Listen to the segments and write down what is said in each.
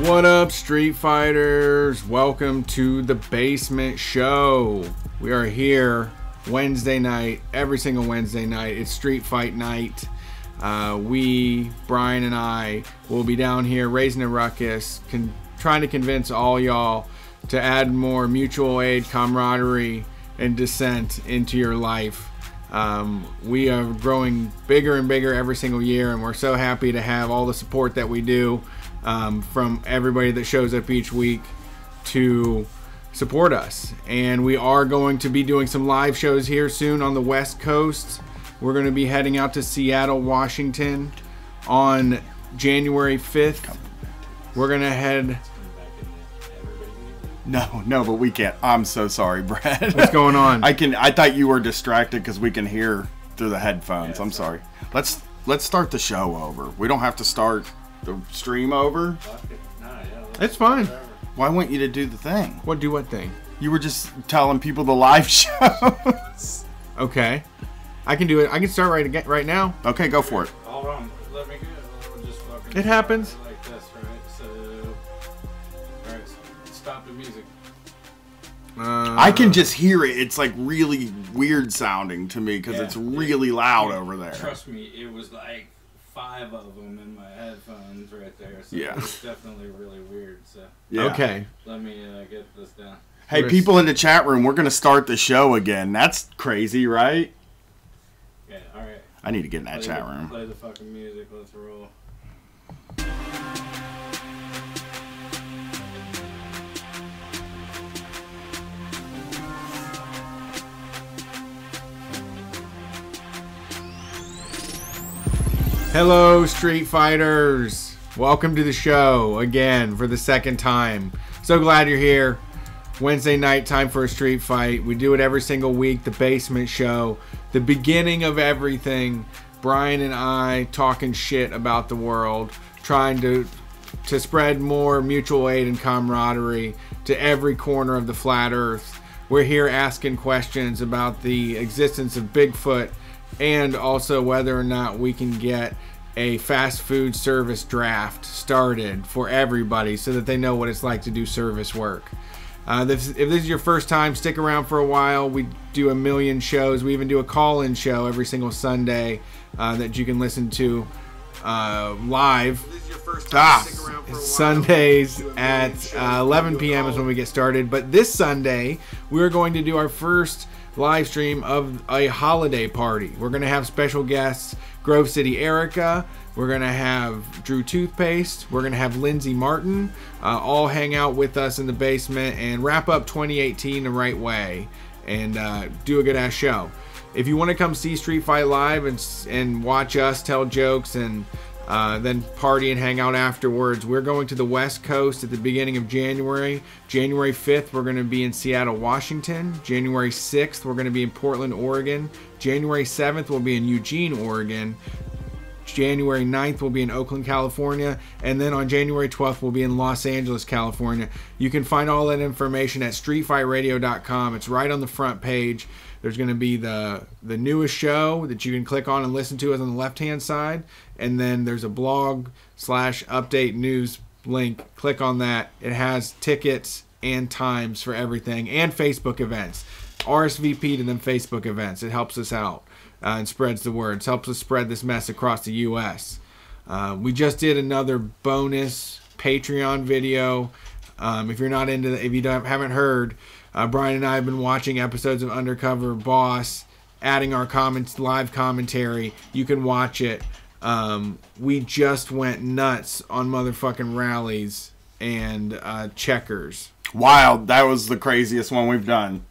What up, Street Fighters? Welcome to the Basement Show. We are here Wednesday night, every single Wednesday night. It's Street Fight night. Brian and I, will be down here raising a ruckus, trying to convince all y'all to add more mutual aid, camaraderie, and dissent into your life. We are growing bigger and bigger every single year, and we're so happy to have all the support that we do from everybody that shows up each week to support us. And we are going to be doing some live shows here soon on the West Coast. We're going to be heading out to Seattle, Washington on January 5th. We're going to head... No, but we can't. I'm so sorry, Brad. What's going on? I thought you were distracted because we can hear through the headphones. I'm sorry. Let's start the show over. We don't have to start the stream over. It's fine. Why want you to do the thing? What thing? You were just telling people the live shows. Okay. I can do it. I can start right now. Okay, go for it. Hold on. Let me go. We'll just fucking It happens. like this, right? So, alright, stop the music. I can just hear it. It's like really weird sounding to me because it's really loud over there. Trust me, it was like 5 of them in my headphones right there. So Yeah. it's definitely really weird. So Yeah. Okay. let me get this down. Hey, people in the chat room, we're going to start the show again. That's crazy, right? Yeah, alright. I need to get in that chat room. Play the fucking music. Let's roll. Hello, Street Fighters. Welcome to the show again for the second time. So glad you're here. Wednesday night, time for a street fight. We do it every single week. The Basement Show, the beginning of everything. Brian and I talking shit about the world, trying to spread more mutual aid and camaraderie to every corner of the flat earth. We're here asking questions about the existence of Bigfoot and also whether or not we can get a fast food service draft started for everybody so that they know what it's like to do service work. If this is your first time, stick around for a while. We do a million shows. We even do a call-in show every single Sunday that you can listen to live. If this is your first time, stick around for a while. Sundays at 11 p.m. is when we get started. But this Sunday, we're going to do our first live stream of a holiday party. We're going to have special guests, Grove City Erica. We're going to have Drew Toothpaste. We're going to have Lindsay Martin all hang out with us in the basement and wrap up 2018 the right way and do a good ass show. If you want to come see Street Fight Live and watch us tell jokes and then party and hang out afterwards, we're going to the West Coast at the beginning of January. January 5th, we're going to be in Seattle, Washington. January 6th, we're going to be in Portland, Oregon. January 7th, we'll be in Eugene, Oregon. January 9th, we'll be in Oakland, California. And then on January 12th, we'll be in Los Angeles, California. You can find all that information at streetfightradio.com. It's right on the front page. There's going to be the newest show that you can click on and listen to is on the left-hand side. And then there's a blog/update news link. Click on that. It has tickets and times for everything and Facebook events. RSVP to them Facebook events. It helps us out and spreads the word. It helps us spread this mess across the U.S. We just did another bonus Patreon video. If you're not into if you haven't heard, Brian and I have been watching episodes of Undercover Boss, adding our live commentary. You can watch it. We just went nuts on motherfucking rallies and checkers. Wild. That was the craziest one we've done.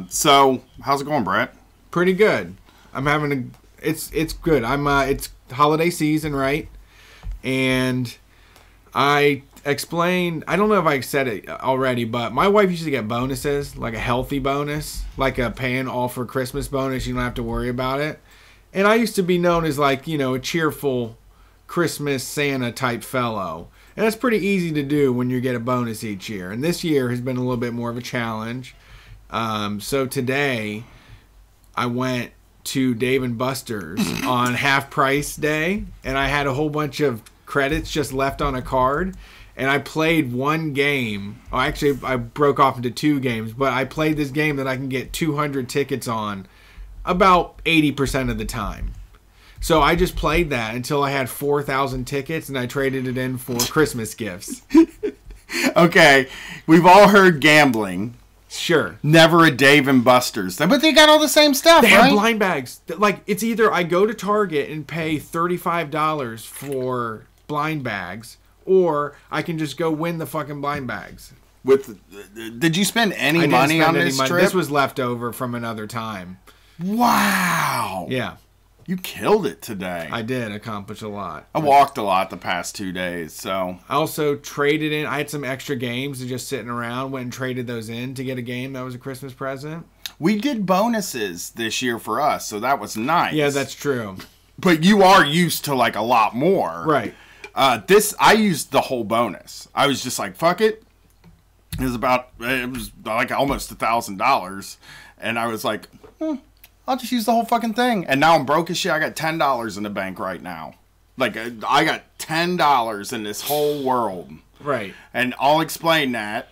So, how's it going, Brett? Pretty good. I'm having it's good. It's holiday season, right? And I explained, I don't know if I said it already, but my wife used to get bonuses, like a healthy bonus, like a paying all for Christmas bonus. You don't have to worry about it. And I used to be known as like, a cheerful Christmas Santa type fellow. And that's pretty easy to do when you get a bonus each year. And this year has been a little bit more of a challenge. So today I went to Dave & Buster's on half price day, and I had a whole bunch of credits just left on a card, and I played one game. Oh, actually, I broke off into 2 games, but I played this game that I can get 200 tickets on about 80% of the time. So I just played that until I had 4,000 tickets, and I traded it in for Christmas gifts. Okay, we've all heard gambling. Sure. Never a Dave and Buster's. But they got all the same stuff, They right? have blind bags. Like, it's either I go to Target and pay $35 for blind bags, or I can just go win the fucking blind bags. Did you spend any I didn't money spend on any this money. trip? This was left over from another time. Wow. Yeah, You killed it today. I did accomplish a lot. I walked a lot the past 2 days, so... I also traded in. I had some extra games that just sitting around. Went and traded those in to get a game that was a Christmas present. We did bonuses this year for us, so that was nice. Yeah, that's true. But you are used to, like, a lot more. Right. I used the whole bonus. I was just like, fuck it. It was like almost $1,000. And I was like, I'll just use the whole fucking thing. And now I'm broke as shit. I got $10 in the bank right now. Like, I got $10 in this whole world. Right. And I'll explain that.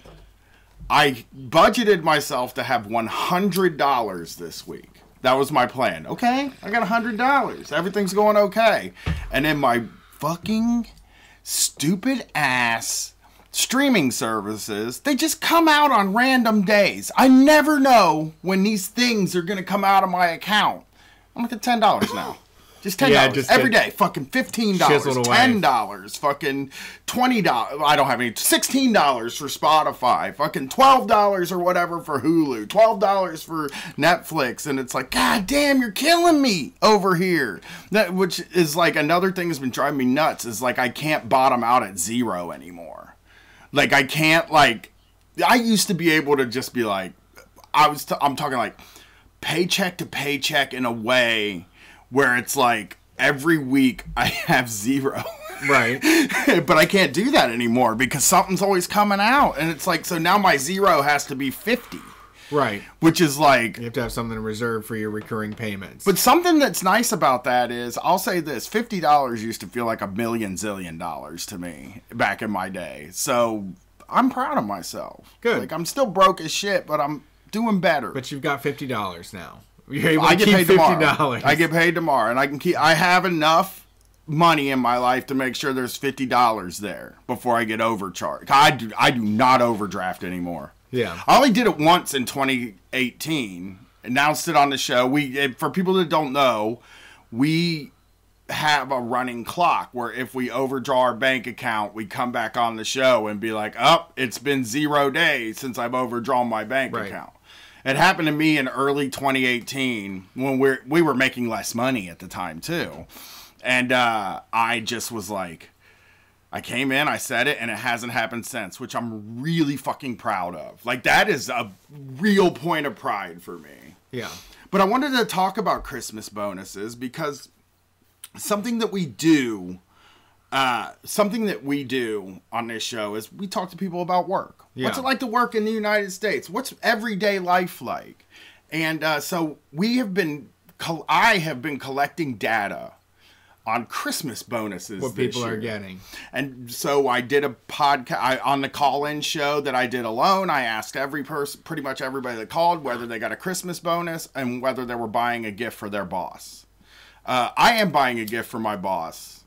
I budgeted myself to have $100 this week. That was my plan. Okay, I got $100. Everything's going okay. And then my fucking stupid ass streaming services, they just come out on random days. I never know when these things are going to come out of my account. I'm going to get $10 now. Just $10 every day. Fucking $15, $10, fucking $20. I don't have any. $16 for Spotify. Fucking $12 or whatever for Hulu. $12 for Netflix. And it's like, God damn, you're killing me over here. Which is like another thing that's been driving me nuts is like I can't bottom out at 0 anymore. Like I can't like. I used to be able to just be like, I'm talking like paycheck to paycheck in a way where it's like every week I have 0. Right. But I can't do that anymore because something's always coming out. And it's like, so now my 0 has to be 50. Right. Which is like... You have to have something reserved for your recurring payments. But something that's nice about that is, I'll say this, $50 used to feel like $1,000,000,000 to me back in my day. So I'm proud of myself. Good. Like I'm still broke as shit, but I'm doing better. But you've got $50 now. You're able to I get keep paid $50. tomorrow. I get paid tomorrow, and I can keep. I have enough money in my life to make sure there's $50 there before I get overcharged. I do not overdraft anymore. Yeah. I only did it once in 2018. Announced it on the show. For people that don't know, we have a running clock where if we overdraw our bank account, we come back on the show and be like, it's been 0 days since I've overdrawn my bank account. It happened to me in early 2018 when we were making less money at the time too. And I just was like, I came in, I said it, and it hasn't happened since, which I'm really fucking proud of. Like, that is a real point of pride for me. Yeah. But I wanted to talk about Christmas bonuses because something that we do on this show is we talk to people about work. Yeah. What's it like to work in the United States? What's everyday life like? And so I have been collecting data on Christmas bonuses. What people are getting. And so I did a podcast on the call-in show that I did alone. I asked pretty much everybody that called, whether they got a Christmas bonus and whether they were buying a gift for their boss. I am buying a gift for my boss.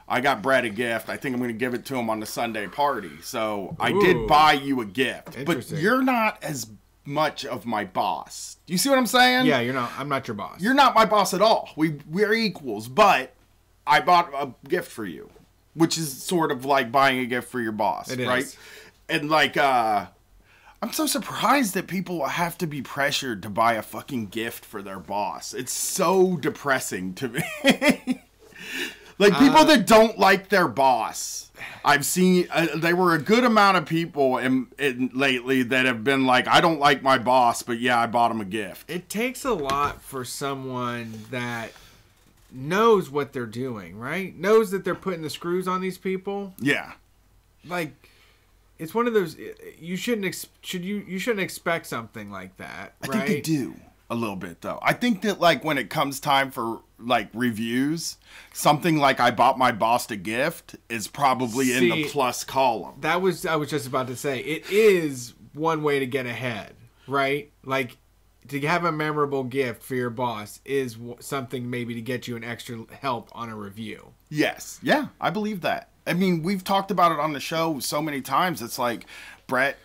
I got Brett a gift. I think I'm going to give it to him on the Sunday party. So I did buy you a gift. But you're not as much of my boss. Do you see what I'm saying? Yeah, you're not. I'm not your boss. You're not my boss at all. We're equals. But I bought a gift for you, which is sort of like buying a gift for your boss. It right? Is. And like, I'm so surprised that people have to be pressured to buy a fucking gift for their boss. It's so depressing to me. Like, people that don't like their boss. I've seen, there were a good amount of people lately that have been like, I don't like my boss, but yeah, I bought him a gift. It takes a lot for someone that knows what they're doing, right? Knows that they're putting the screws on these people. Yeah. Like, it's one of those, you shouldn't expect something like that, right? I think they do. a little bit though. I think that like when it comes time for like reviews, something like I bought my boss a gift is probably in the plus column. I was just about to say, it is one way to get ahead, right? Like, to have a memorable gift for your boss is something maybe to get you an extra help on a review. Yes. Yeah, I believe that. I mean, we've talked about it on the show so many times. It's like Brett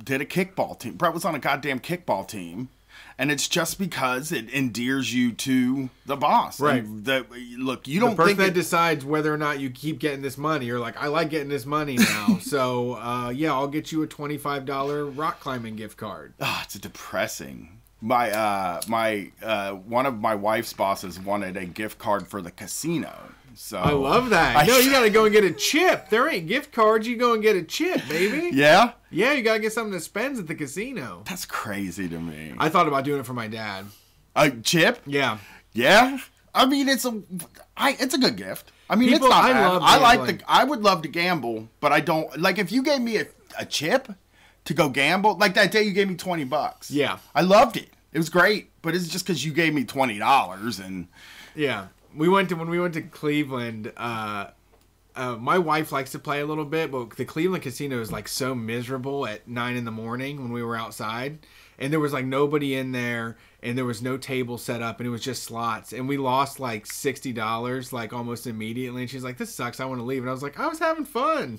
did a kickball team. Brett was on a goddamn kickball team. And it's just because it endears you to the boss. Right. Look, you don't think... The person that decides whether or not you keep getting this money. You're like, I like getting this money now. So, yeah, I'll get you a $25 rock climbing gift card. Oh, it's depressing. One of my wife's bosses wanted a gift card for the casino. So I love that. No, you got to go and get a chip. There ain't gift cards. You go and get a chip, baby. Yeah? Yeah, you got to get something that spends at the casino. That's crazy to me. I thought about doing it for my dad. A chip? Yeah. Yeah? I mean, it's a good gift. I mean, People, it's not I bad. love I would love to gamble, but I don't. Like, if you gave me a chip to go gamble, like that day you gave me $20. Yeah. I loved it. It was great, but it's just because you gave me $20 and... Yeah. When we went to Cleveland, my wife likes to play a little bit, but the Cleveland casino is like so miserable at 9 a.m. when we were outside, and there was like nobody in there, and there was no table set up, and it was just slots, and we lost like $60 like almost immediately. And she's like, "This sucks. I want to leave." And I was like, "I was having fun."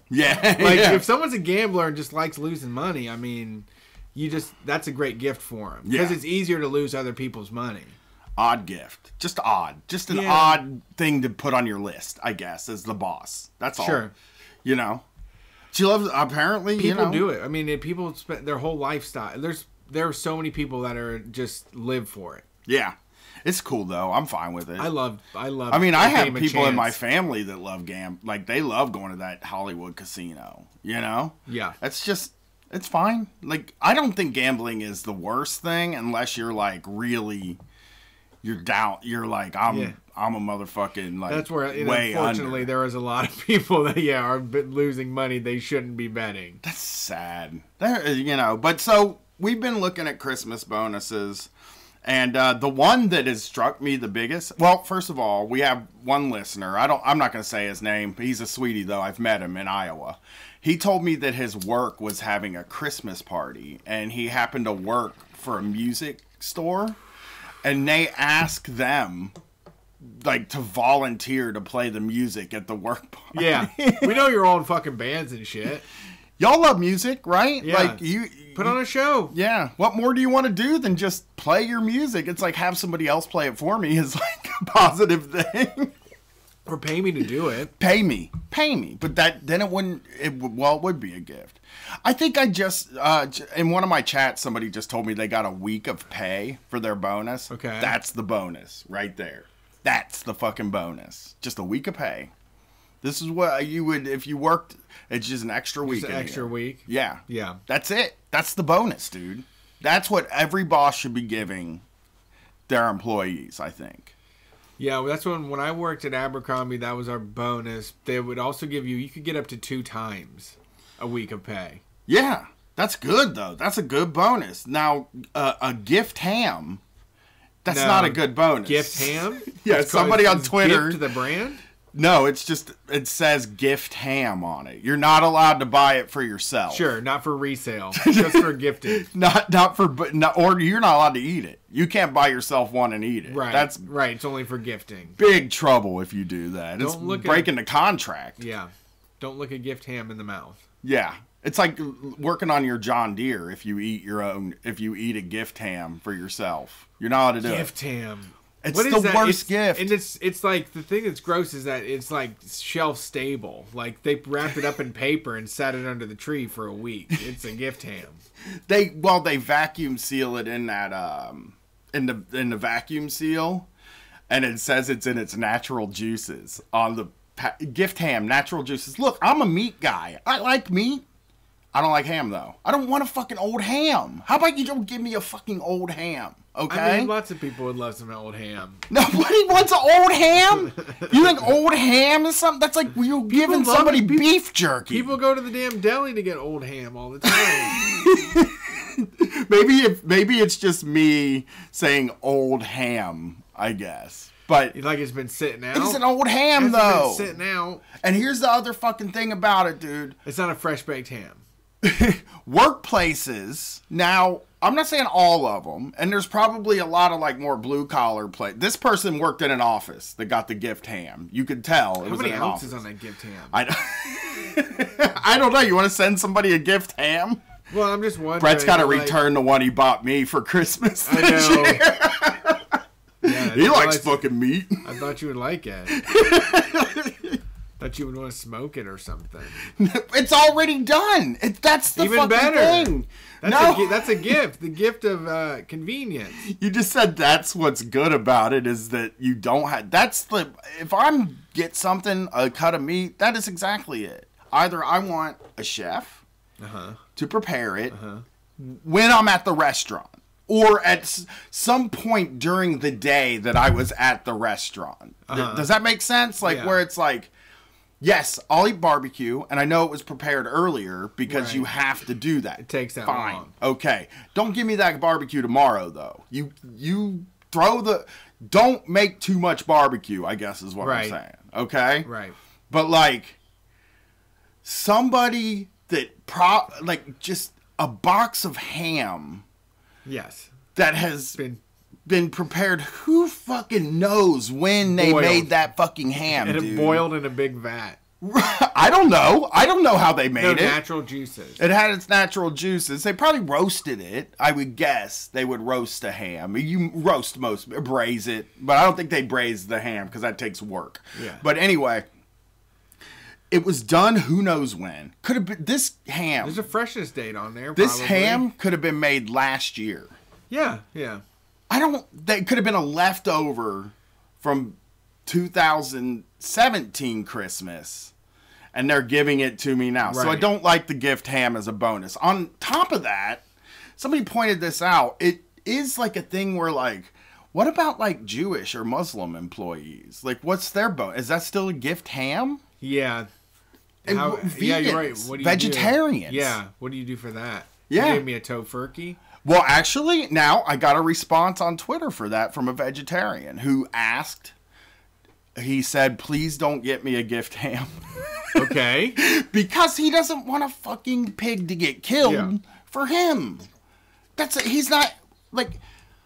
Yeah, like yeah. If someone's a gambler and just likes losing money, I mean, that's a great gift for them because it's easier to lose other people's money. Odd gift. Just odd. Just an odd thing to put on your list, I guess, as the boss. That's all. Sure. You know? She loves, apparently, people do it. I mean, people spend their whole lifestyle. There are so many people that are just live for it. Yeah. It's cool, though. I'm fine with it. I love I mean, I have people in my family that love like, they love going to that Hollywood casino, you know? Yeah. It's fine. Like, I don't think gambling is the worst thing unless you're, like, really... You're down. You're like, I'm a motherfucking like. That's where, way unfortunately, there is a lot of people that are losing money they shouldn't be betting. That's sad. But so we've been looking at Christmas bonuses, and the one that has struck me the biggest. Well, first of all, we have one listener. I'm not going to say his name. He's a sweetie though. I've met him in Iowa. He told me that his work was having a Christmas party, and he happened to work for a music store. And they ask them, like, to volunteer to play the music at the work party. Yeah. We know you're all in fucking bands and shit. Y'all love music, right? Yeah. Like, put on a show. Yeah. What more do you want to do than just play your music? It's like, have somebody else play it for me is, like, a positive thing. Or pay me to do it. Pay me. But then it would be a gift. I think I just, in one of my chats, somebody just told me they got a week of pay for their bonus. Okay. That's the bonus right there. That's the fucking bonus. Just a week of pay. This is what you would, if you worked, it's just an extra week. Just an extra week? Yeah. Yeah. That's it. That's the bonus, dude. That's what every boss should be giving their employees, I think. Yeah, well, that's when I worked at Abercrombie, that was our bonus. They would also give you could get up to 2 times a week of pay. Yeah, that's good, though. That's a good bonus. Now, a gift ham, that's not a good bonus. Gift ham? Yeah, somebody on Twitter. Gift the brand? No, it says gift ham on it. You're not allowed to buy it for yourself. Sure, not for resale, just for gifting. Or you're not allowed to eat it. You can't buy yourself one and eat it. Right. That's right. It's only for gifting. Big trouble if you do that. It's breaking the contract. Yeah. Don't look a gift ham in the mouth. Yeah. It's like working on your John Deere if you eat a gift ham for yourself. You're not allowed to do it. Gift ham. It's the worst gift. And it's like, the thing that's gross is that it's like shelf stable. Like they wrapped it up in paper and sat it under the tree for a week. It's a gift ham. They vacuum seal it in that in the vacuum seal, and it says it's in its natural juices on the gift ham natural juices. Look, I'm a meat guy. I like meat. I don't like ham, though. I don't want a fucking old ham. How about you don't give me a fucking old ham, okay? I mean, lots of people would love some old ham. Nobody wants an old ham? You think old ham is something? That's like you're giving somebody beef jerky. People go to the damn deli to get old ham all the time. maybe it's just me saying old ham, I guess. But Like it's been sitting out. it's an old ham It's though. been sitting out. And here's the other fucking thing about it, dude. It's not a fresh baked ham. Workplaces now, I'm not saying all of them, and there's probably a lot of like more blue collar play. This person worked in an office that got the gift ham. You could tell it How was many in an ounces office. on that gift ham? I don't know. You want to send somebody a gift ham? Well, I'm just wondering. Brett's got to like, return the one he bought me for Christmas I this know. year. Yeah, He likes fucking. fucking meat. I thought you would like it. Thought you would want to smoke it or something. It's already done. That's the Even fucking better. thing. That's a gift. The gift of convenience. You just said that's what's good about it is that you don't have. That's the. If I'm get something, a cut of meat, that is exactly it. Either I want a chef to prepare it when I'm at the restaurant, or at some point during the day that I was at the restaurant. Does that make sense? Like where it's like, yes, I'll eat barbecue, and I know it was prepared earlier because Right. you have to do that. It takes that Fine. long. Okay. Don't give me that barbecue tomorrow, though. You throw the. Don't make too much barbecue, I guess is what I'm Right. saying. Okay? Right. But, like, somebody that, like, just a box of ham Yes. that has Been been prepared, who fucking knows when they Boiled. made that fucking ham, and it dude? boiled in a big vat. I don't know. I don't know how they made No it. natural juices. It had its natural juices. They probably roasted it. I would guess they would roast a ham. You roast braise it, but I don't think they braise the ham because that takes work. Yeah. But anyway, it was done who knows when. Could have been this ham. There's a freshness date on there. This probably. ham could have been made last year. Yeah. Yeah. That could have been a leftover from 2017 Christmas, and they're giving it to me now. So I Right. don't like the gift ham as a bonus. On top of that, somebody pointed this out. It is like a thing where, like, what about like Jewish or Muslim employees? Like, what's their bonus? Is that still a gift ham? Yeah. And Yeah, you're right. vegans, What do you vegetarians. Do? Yeah. What do you do for that? Yeah. You gave me a tofurkey. Well, actually, now I got a response on Twitter for that from a vegetarian who asked. He said, "Please don't get me a gift ham." Okay. Because he doesn't want a fucking pig to get killed Yeah. for him. He's not, like,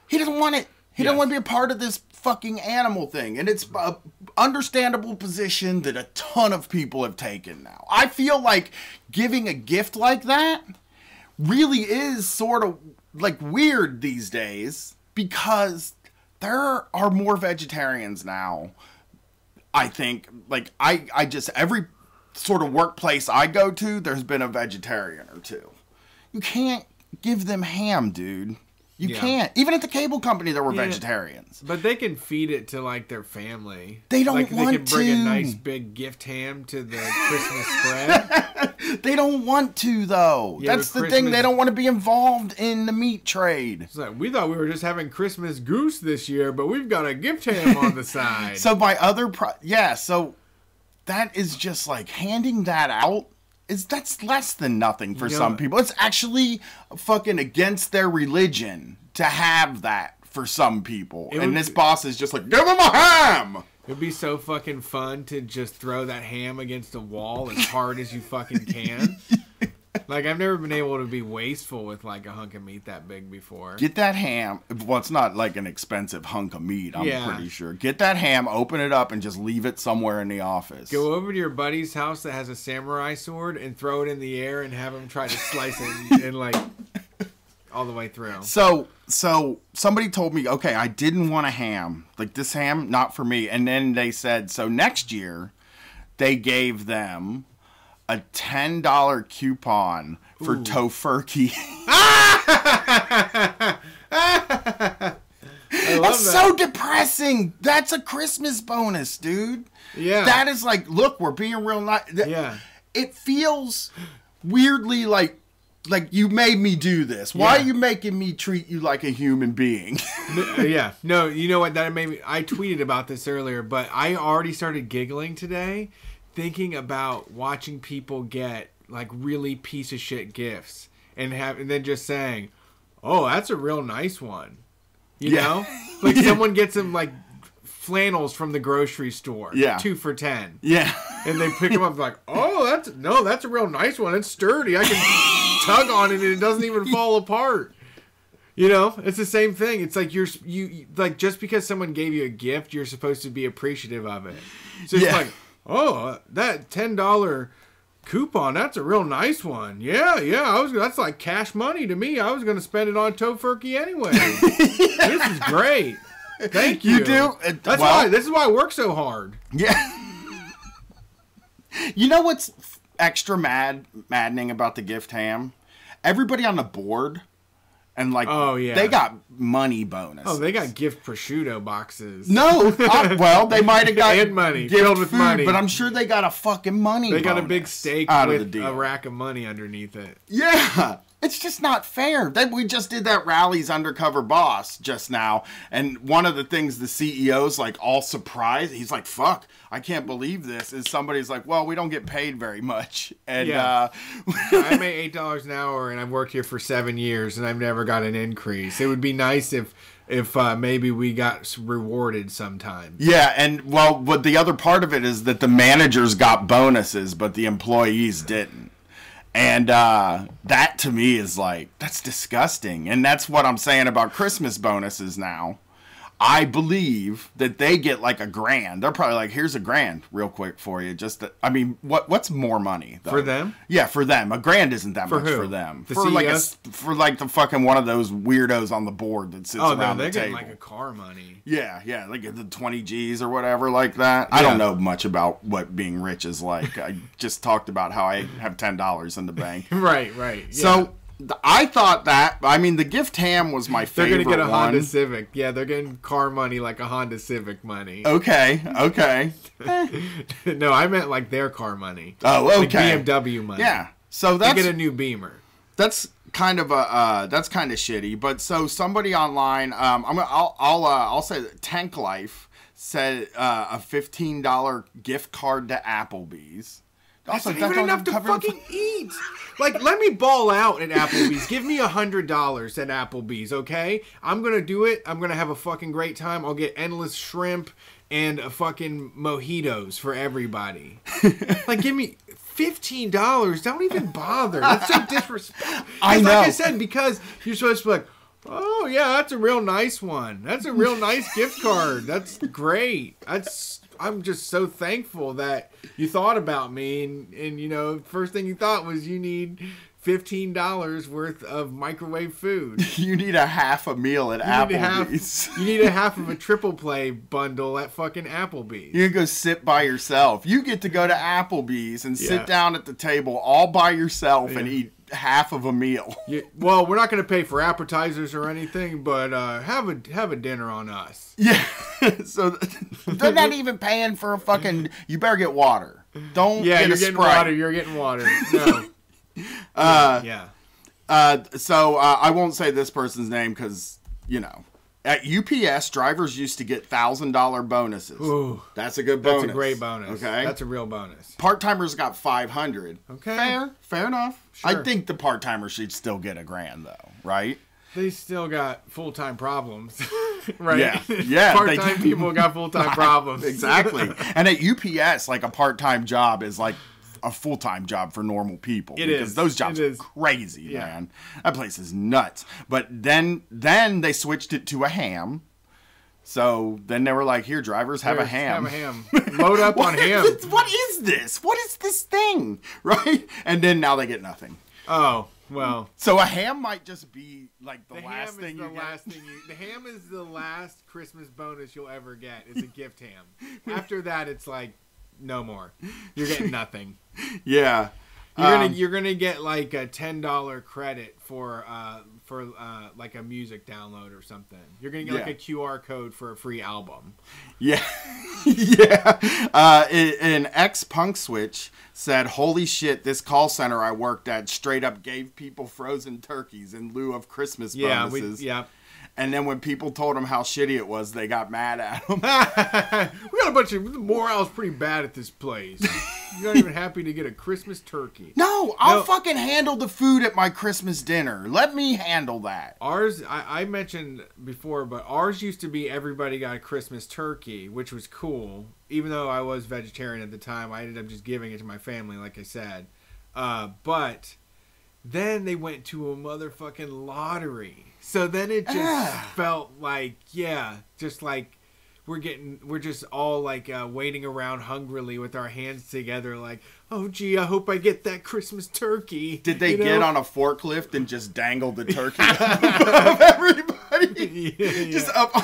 he doesn't want it. He doesn't Yes. want to be a part of this fucking animal thing. And it's a understandable position that a ton of people have taken now. I feel like giving a gift like that really is sort of, like, weird these days because there are more vegetarians now. I think, like, I just, every sort of workplace I go to, there's been a vegetarian or two. You can't give them ham, dude. You Yeah. can't. Even at the cable company, there were Yeah. vegetarians. But they can feed it to like their family. They don't like, want They can bring to. a nice big gift ham to the Christmas spread. They don't want to, though. Yeah, That's but the thing. They Christmas- don't want to be involved in the meat trade. It's like, we thought we were just having Christmas goose this year, but we've got a gift ham on the side. So my other so that is just like handing that out that's less than nothing for You know- some people. It's actually fucking against their religion to have that for some people. It And would this be- boss is just like, give them a ham. It'd be so fucking fun to just throw that ham against a wall as hard as you fucking can. Like, I've never been able to be wasteful with like a hunk of meat that big before. Get that ham. Well, it's not like an expensive hunk of meat, I'm Yeah. pretty sure. Get that ham, open it up, and just leave it somewhere in the office. Go over to your buddy's house that has a samurai sword and throw it in the air and have him try to slice it and like all the way through. So somebody told me, okay, I didn't want a ham. Like, this ham, not for me. And then they said, so next year, they gave them a $10 coupon for Tofurkey. I love That's that. so depressing. That's a Christmas bonus, dude. Yeah. That is like, look, we're being real nice. Yeah. It feels weirdly like you made me do this. Why Yeah. are you making me treat you like a human being? Yeah. No, you know what? That made me. I tweeted about this earlier, but I already started giggling today, thinking about watching people get like really piece of shit gifts and then just saying, oh, that's a real nice one. You Yeah. know? Like someone gets them like flannels from the grocery store. Yeah. 2 for $10. Yeah. And they pick them up like, oh, that's a real nice one. It's sturdy. I can tug on it and it doesn't even fall apart. You know, it's the same thing. It's like you like just because someone gave you a gift, you're supposed to be appreciative of it. So it's Yeah. like, oh, that $10 coupon, that's a real nice one. Yeah, that's like cash money to me. I was going to spend it on Tofurkey anyway. This is great. Thank you. You do? This is why I work so hard. Yeah. You know what's extra maddening about the gift ham? Everybody on the board and like, Oh, yeah. they got money bonus. Oh, they got gift prosciutto boxes. No, well, they might have got And money, gift filled with food, money. but I'm sure they got a fucking money. They got a big bonus steak out of the with deal. a rack of money underneath it. Yeah, it's just not fair. We just did that Rally's Undercover Boss just now, and one of the things the CEO's like all surprised, he's like, fuck, I can't believe this, is somebody's like, well, we don't get paid very much. And Yeah. I make $8 an hour, and I've worked here for 7 years, and I've never got an increase. It would be nice if maybe we got rewarded sometime. yeah, and well, what the other part of it is that the managers got bonuses, but the employees didn't. And that to me is like, that's disgusting. And that's what I'm saying about Christmas bonuses now. I believe that they get like $1,000. They're probably like, here's $1,000 real quick for you. I mean, what's more money though? For them? Yeah, for them. $1,000 isn't that For much who? for them. The for like CEOs? for like the fucking one of those weirdos on the board that sits Oh, no, around they're the getting table. like a car money. Yeah, like the 20 G's or whatever like that. I don't know much about what being rich is like. I just talked about how I have $10 in the bank. Right. Yeah. So I thought that, I mean, the gift ham was my they're favorite going to get a one. Honda Civic. Yeah, they're getting car money like a Honda Civic money. Okay. No, I meant like their car money. Oh, Like okay. BMW money. Yeah. So They that's get a new Beamer. that's kind of shitty. But so somebody online, I'll say that Tank Life said a $15 gift card to Applebee's. That's Also, not even enough to fucking eat. Like, let me ball out at Applebee's. Give me $100 at Applebee's, okay? I'm gonna do it. I'm gonna have a fucking great time. I'll get endless shrimp and a fucking mojitos for everybody. Like, give me $15. Don't even bother. That's so disrespectful. I know. Like I said, because you're supposed to be like, oh yeah, that's a real nice one. That's a real nice gift card. That's great. I'm just so thankful that you thought about me, and you know, first thing you thought was you need $15 worth of microwave food. You need a half a meal at Applebee's. You need a half of a triple play bundle at fucking Applebee's. You can go sit by yourself. You get to go to Applebee's and Yeah. sit down at the table all by yourself and eat half of a meal. Well, we're not going to pay for appetizers or anything, but have a dinner on us. Yeah. So they're not even paying for a fucking. You better get water. Don't Yeah, get you're a getting Sprite. water. You're getting water. No. Yeah. So I won't say this person's name because, you know, at UPS, drivers used to get $1,000 bonuses. Ooh. That's a good bonus. That's a great bonus. Okay. That's a real bonus. Part-timers got $500. Okay. Fair enough. Sure. I think the part-timers should still get $1,000 though, right? They still got full-time problems, right? Yeah. Yeah, they Part-time do. people got full-time problems. Exactly. And at UPS, like a part-time job is like a full-time job for normal people. It because is. those jobs It are is. crazy, Yeah. man. That place is nuts. But then they switched it to a ham. So then they were like, here, drivers, have a ham. Have a ham. Load up on ham. What is this? What is this thing? Right? And then now they get nothing. Oh, well. So a ham might just be like the The ham last is thing the you get. last thing you. The ham is the last Christmas bonus you'll ever get. Is a gift ham. After that, it's like no more. You're getting nothing. Yeah. You're gonna get like a $10 credit for like a music download or something. You're gonna get like Yeah. a QR code for a free album. Yeah. Yeah. An ex-punk switch said, holy shit, this call center I worked at straight up gave people frozen turkeys in lieu of Christmas Yeah, bonuses. yeah. And then when people told them how shitty it was, they got mad at them. We got a bunch of the morale's pretty bad at this place. You're not even happy to get a Christmas turkey. No, I'll fucking handle the food at my Christmas dinner. Let me handle that. Ours, I mentioned before, but ours used to be everybody got a Christmas turkey, which was cool. Even though I was vegetarian at the time, I ended up just giving it to my family, like I said. But then they went to a motherfucking lottery. So then it just felt like, just like we're just all like waiting around hungrily with our hands together like, oh gee, I hope I get that Christmas turkey. Did they get on a forklift and just dangle the turkey above everybody? Just up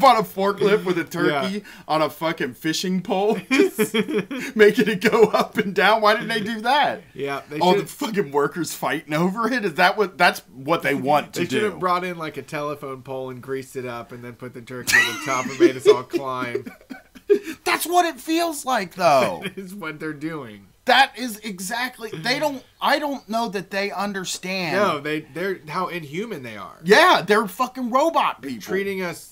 on a forklift with a turkey on a fucking fishing pole, just making it go up and down. Why didn't they do that? Yeah, the fucking workers fighting over it. That's what they want to do? They should have brought in like a telephone pole and greased it up, and then put the turkey at the top and made us all climb. That's what it feels like, though. That is what they're doing. That is exactly. I don't know that they understand. No, they're how inhuman they are. Yeah, they're fucking robot people.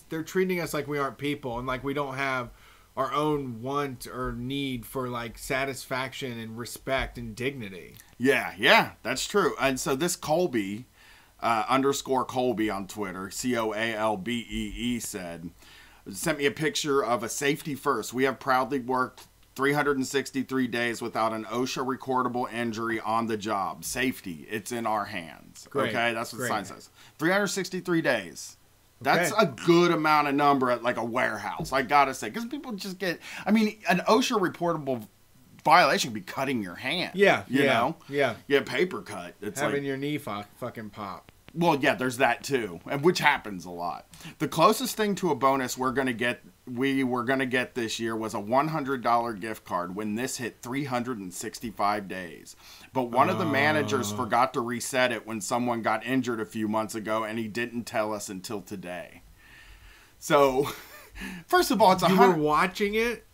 They're treating us like we aren't people, and like we don't have our own want or need for like satisfaction and respect and dignity. Yeah, that's true. And so this Colby, _ Colby on Twitter, COALBEE sent me a picture of a safety first. We have proudly worked 363 days without an OSHA recordable injury on the job. Safety, it's in our hands. Great. Okay, that's what the sign Great. says. 363 days. That's a good amount of number at like a warehouse, I gotta say. Because people just get, I mean, an OSHA reportable violation would be cutting your hand. Yeah, you know? Yeah. Yeah, paper cut. It's having like, your knee fucking pop. well, yeah, there's that too, and which happens a lot. The closest thing to a bonus we were gonna get this year was a $100 gift card when this hit 365 days. But one of the managers forgot to reset it when someone got injured a few months ago, and he didn't tell us until today. So, first of all, it's You were watching it.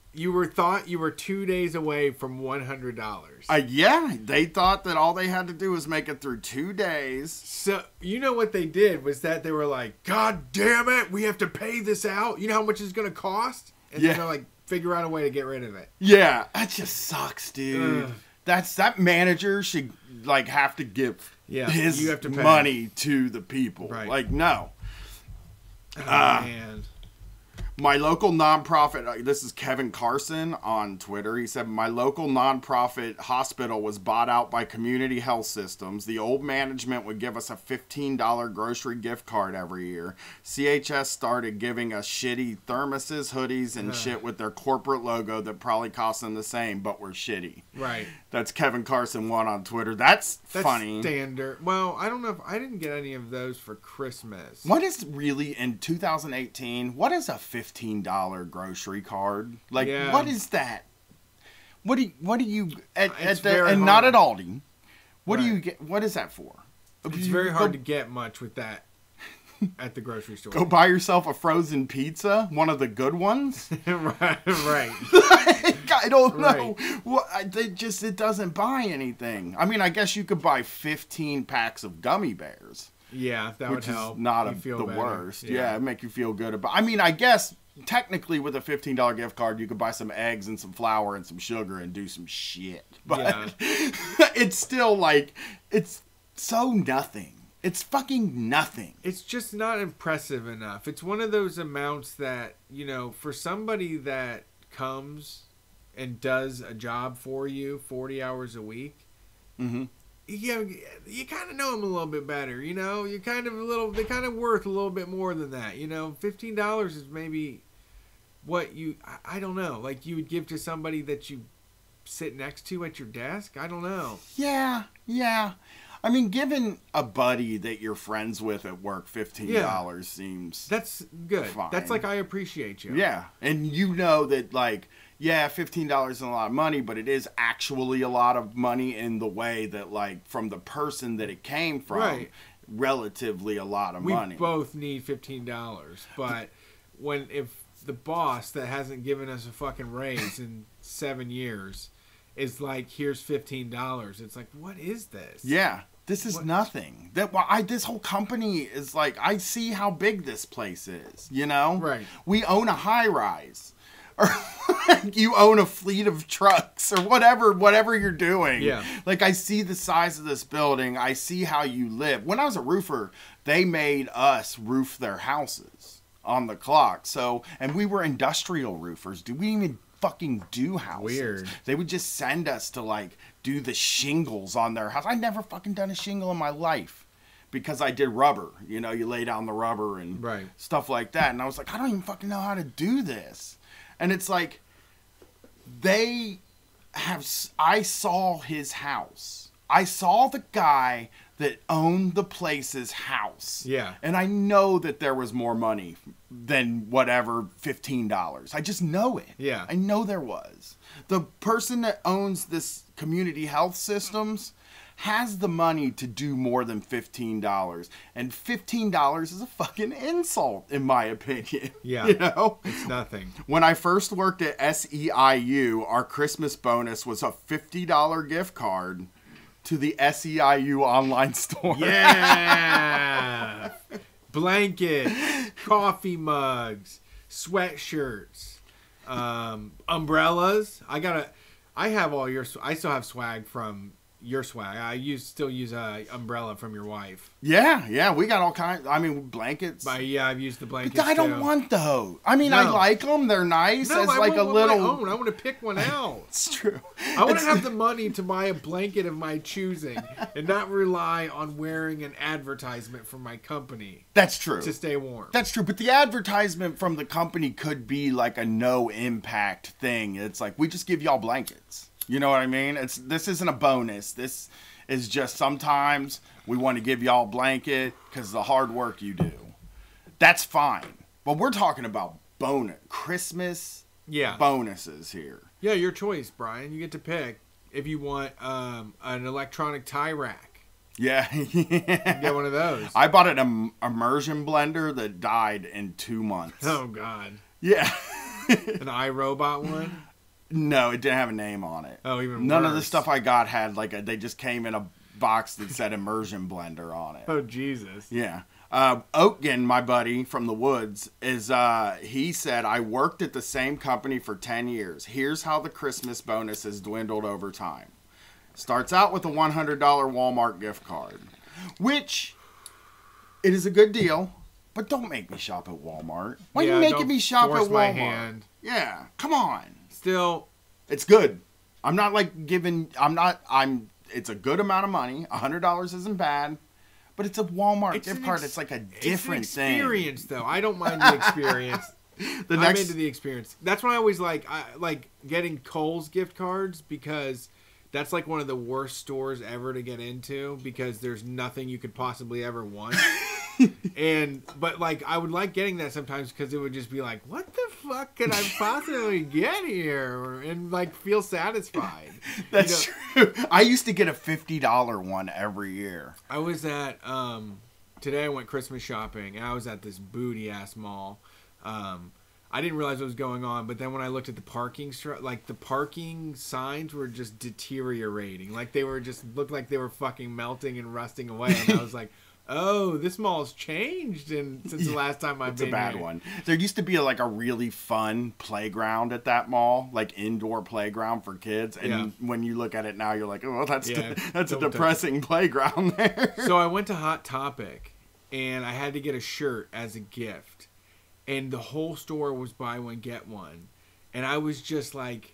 Thought you were 2 days away from $100. Yeah, they thought that all they had to do was make it through 2 days. So, you know what they did was that they were like, God damn it, we have to pay this out. You know how much it's going to cost? And Yeah. they're like, figure out a way to get rid of it. Yeah, that just sucks, dude. Ugh. That manager should like have to give his you have to pay. money to the people. Right. Like, no. Oh, man. My local nonprofit, this is Kevin Carson on Twitter. He said, my local nonprofit hospital was bought out by Community Health Systems. The old management would give us a $15 grocery gift card every year. CHS started giving us shitty thermoses, hoodies, and shit with their corporate logo that probably cost them the same, but were shitty. Right. That's Kevin Carson 1 on Twitter. That's funny. Standard. Well, I don't know if I didn't get any of those for Christmas. What is really, in 2018, what is a $15 grocery card? Like, what is that? What do you and not at Aldi? What do you get? What is that for? It's very hard to get much with that at the grocery store. Go buy yourself a frozen pizza, one of the good ones. right. I don't know. It doesn't buy anything. I mean, I guess you could buy 15 packs of gummy bears. Yeah, that would help. Which is not the worst. Yeah, it'd make you feel good about. I mean, I guess technically with a $15 gift card, you could buy some eggs and some flour and some sugar and do some shit. But it's still like, it's so nothing. It's fucking nothing. It's just not impressive enough. It's one of those amounts that, you know, for somebody that comes and does a job for you 40 hours a week, you kind of know them a little bit better, you know? They kind of worth a little bit more than that, you know? $15 is maybe what I don't know, like you would give to somebody that you sit next to at your desk? I don't know. Yeah. I mean, giving a buddy that you're friends with at work $15 seems... That's good. Fine. That's like, I appreciate you. Yeah. And you know that, like, yeah, $15 isn't a lot of money, but it is actually a lot of money in the way that, like, from the person that it came from, relatively a lot of money. We both need $15, but if the boss that hasn't given us a fucking raise in 7 years is like, here's $15, it's like, what is this? Yeah. This is nothing. This whole company is like, I see how big this place is, you know? Right. We own a high rise. or you own a fleet of trucks or whatever you're doing. Yeah. Like, I see the size of this building. I see how you live. When I was a roofer, they made us roof their houses on the clock. So, and we were industrial roofers. We didn't even fucking do houses. Weird. They would just send us to, like, do the shingles on their house. I never fucking done a shingle in my life because I did rubber. You know, you lay down the rubber and Right. stuff like that. And I was like, I don't even fucking know how to do this. And it's like, I saw his house. I saw the guy that owned the place's house. Yeah. And I know that there was more money than whatever $15. I just know it. Yeah. I know there was. The person that owns this community health systems has the money to do more than $15. And $15 is a fucking insult, in my opinion. Yeah. You know? It's nothing. When I first worked at SEIU, our Christmas bonus was a $50 gift card to the SEIU online store. Yeah. Blanket, coffee mugs, sweatshirts, umbrellas. I have all your. I still have swag from your swag. I still use a umbrella from your wife. Yeah, we got all kinds. I mean, blankets. But yeah, I've used the blankets. But I don't too. want those. I mean, I No. like them. They're nice. No, as I like a want little. my own. I want to pick one out. It's true. I want to have the money to buy a blanket of my choosing and not rely on wearing an advertisement from my company That's true. to stay warm. That's true, but the advertisement from the company could be like a no impact thing. It's like, we just give y'all blankets. You know what I mean? This isn't a bonus. This is just sometimes we want to give y'all a blanket because of the hard work you do. That's fine. But we're talking about Christmas Yeah. bonuses here. Yeah, your choice, Brian. You get to pick if you want an electronic tie rack. Yeah. Get one of those. I bought an immersion blender that died in 2 months. Oh, God. Yeah. An iRobot one? No, it didn't have a name on it. Oh, even None of the worse. stuff I got had they just came in a box that said immersion blender on it. Oh, Jesus. Yeah. Oatkin, my buddy from the woods, he said, I worked at the same company for 10 years. Here's how the Christmas bonus has dwindled over time. Starts out with a $100 Walmart gift card, which it is a good deal, but don't make me shop at Walmart. Why are you making don't me shop at force Walmart? my hand. Yeah, come on. Still, It's good. I'm not like it's a good amount of money. $100 isn't bad, but it's a Walmart gift card. It's like a different it's an experience, thing. though. I don't mind the experience. The I'm next, into the experience. That's why I always like getting Kohl's gift cards, because that's like one of the worst stores ever to get into because there's nothing you could possibly ever want. But like I would like getting that sometimes because it would just be like, what the fuck could I possibly get here, and like feel satisfied. that's true. I used to get a $50 one every year. I was at today I went Christmas shopping and I was at this booty ass mall. I didn't realize what was going on, but then when I looked at the parking the parking signs were just deteriorating. Like they were just looked like they were fucking melting and rusting away, and I was like, oh, this mall's changed since the last time I've been here. It's a bad one. There used to be like a really fun playground at that mall, like indoor playground for kids. And when you look at it now, you're like, oh, that's a depressing playground there. So I went to Hot Topic, and I had to get a shirt as a gift. And the whole store was buy one, get one. And I was just like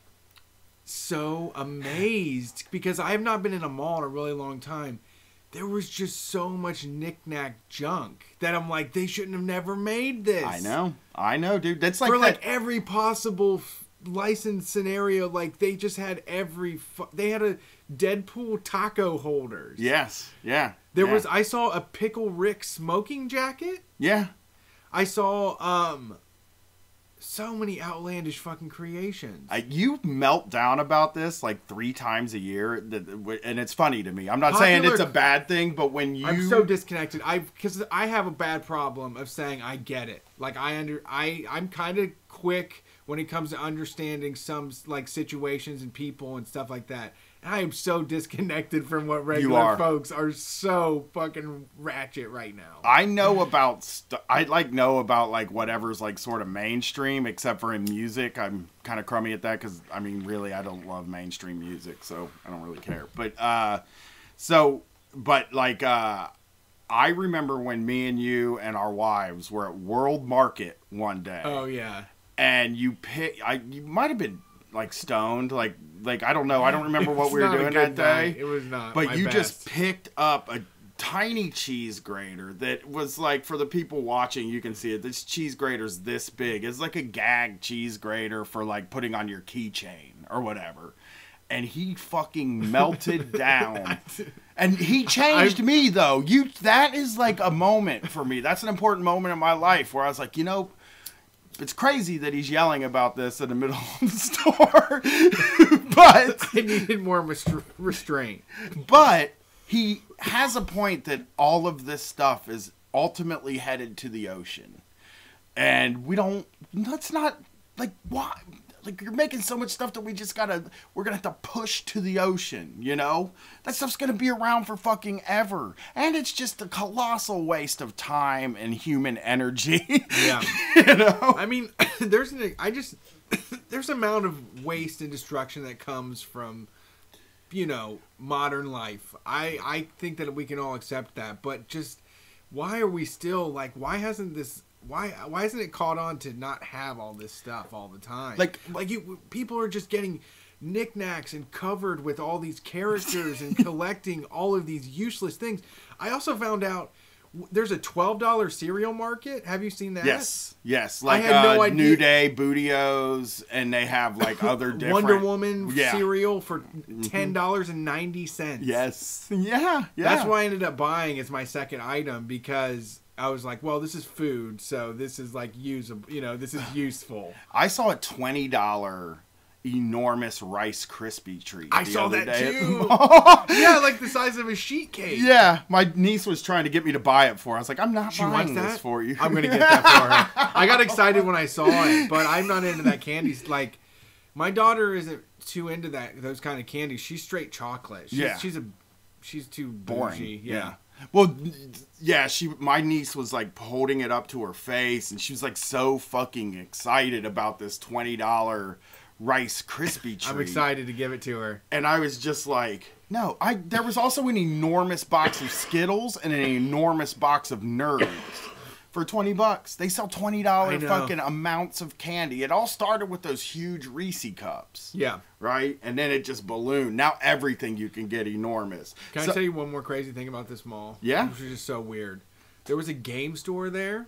so amazed because I have not been in a mall in a really long time. There was just so much knick-knack junk that I'm like, they shouldn't have never made this. I know, dude. That's like for like every possible license scenario. Like they just had they had a Deadpool taco holders. Yes, yeah. I saw a Pickle Rick smoking jacket. Yeah. I saw so many outlandish fucking creations. You melt down about this like 3 times a year, and it's funny to me. I'm not saying it's a bad thing, but when you... I'm so disconnected. Because I have a bad problem of saying I get it. Like I'm kind of quick when it comes to understanding some like situations and people and stuff like that. I am so disconnected from what You regular are. folks are so fucking ratchet right now. I know about I know about like whatever's like sort of mainstream, except for in music. I'm kind of crummy at that because I mean, really, I don't love mainstream music, so I don't really care. But I remember when me and you and our wives were at World Market one day. Oh yeah. And you might have been like stoned, like I don't know. I don't remember what It's we were not a doing good that day. night. It was not. But my you best. just picked up a tiny cheese grater that was like, for the people watching, you can see it. This cheese grater's this big. It's like a gag cheese grater for like putting on your keychain or whatever. And he fucking melted down. And he changed me though. That is like a moment for me. That's an important moment in my life where I was like, you know, it's crazy that he's yelling about this in the middle of the store. But I needed more restraint. But he has a point that all of this stuff is ultimately headed to the ocean. And that's not, like, why? Like, you're making so much stuff that we're going to have to push to the ocean, you know? That stuff's going to be around for fucking ever. And it's just a colossal waste of time and human energy. Yeah. You know? I mean, there's amount of waste and destruction that comes from, you know, modern life. I think that we can all accept that, but just why are we still like, why isn't it caught on to not have all this stuff all the time? People are just getting knickknacks and covered with all these characters and collecting all of these useless things. I also found out there's a $12 cereal market. Have you seen that? Yes. Like I had no idea. New Day, Bootios, and they have like other different Wonder Woman Yeah. cereal for $10.90. Yes. Yeah. That's why I ended up buying as my second item, because I was like, well, this is food, so this is like usable, you know, this is useful. I saw a $20 enormous Rice Krispie treat. I the saw other that day at the too. mall. Yeah, like the size of a sheet cake. Yeah, my niece was trying to get me to buy it for her. I was like, I'm not She buying wants this that for you. I'm gonna get that for her. I got excited when I saw it, but I'm not into that candy. Like, my daughter isn't too into those kind of candies. She's straight chocolate. She's too boring. bougie. Yeah. Well, yeah, my niece was like holding it up to her face, and she was like so fucking excited about this $20 Rice Krispie treat. I'm excited to give it to her. And I was just like, no. There was also an enormous box of Skittles and an enormous box of Nerds for $20. They sell $20 fucking amounts of candy. It all started with those huge Reese cups. Yeah. Right? And then it just ballooned. Now everything you can get enormous. Can I tell you one more crazy thing about this mall? Yeah. Which is just so weird. There was a game store there,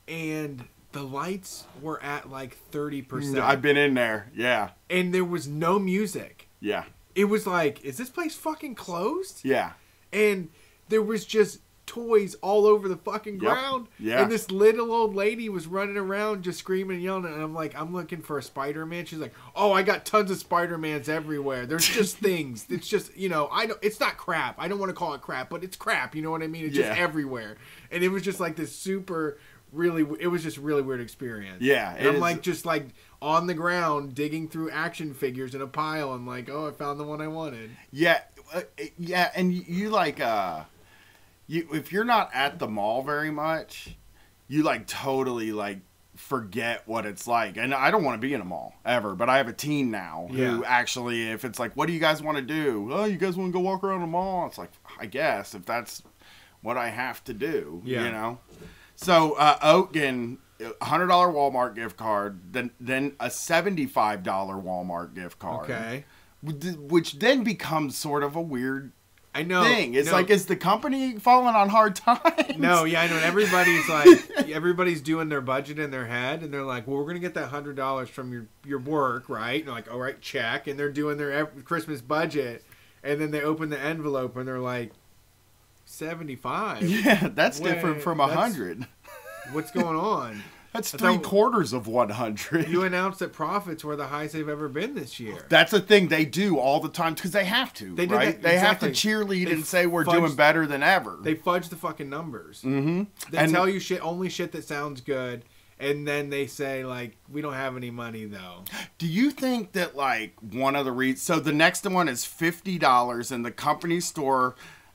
and the lights were at like 30%. I've been in there. Yeah. And there was no music. Yeah. It was like, is this place fucking closed? Yeah. And there was just toys all over the fucking ground. Yeah. And this little old lady was running around just screaming and yelling. And I'm like, I'm looking for a Spider-Man. She's like, oh, I got tons of Spider-Mans everywhere. There's just things. It's just, you know, it's not crap. I don't want to call it crap, but it's crap. You know what I mean? It's just everywhere. And it was just like this it was just really weird experience. Yeah. And I'm like, just like on the ground digging through action figures in a pile. And like, oh, I found the one I wanted. Yeah. Yeah. And you like, if you're not at the mall very much, you like totally like forget what it's like. And I don't want to be in a mall ever, but I have a teen now who actually, if it's like, what do you guys want to do? Oh, you guys want to go walk around the mall? It's like, I guess if that's what I have to do, you know? So, Oatkin, $100 Walmart gift card, then a $75 Walmart gift card. Okay. Which then becomes sort of a weird thing. It's like, is the company falling on hard times? No, yeah, I know. And everybody's like, everybody's doing their budget in their head, and they're like, well, we're going to get that $100 from your work, right? And they're like, all right, check. And they're doing their Christmas budget, and then they open the envelope, and they're like, 75. Yeah, that's different from 100. What's going on? That's 3/4 of 100. You announced that profits were the highest they've ever been this year. That's a thing they do all the time because they have to, right? They have to cheerlead and say we're doing better than ever. They fudge the fucking numbers. Mm-hmm. They tell you only shit that sounds good, And then they say, like, we don't have any money, though. Do you think that, like, one of the reasons... So the next one is $50 in the company store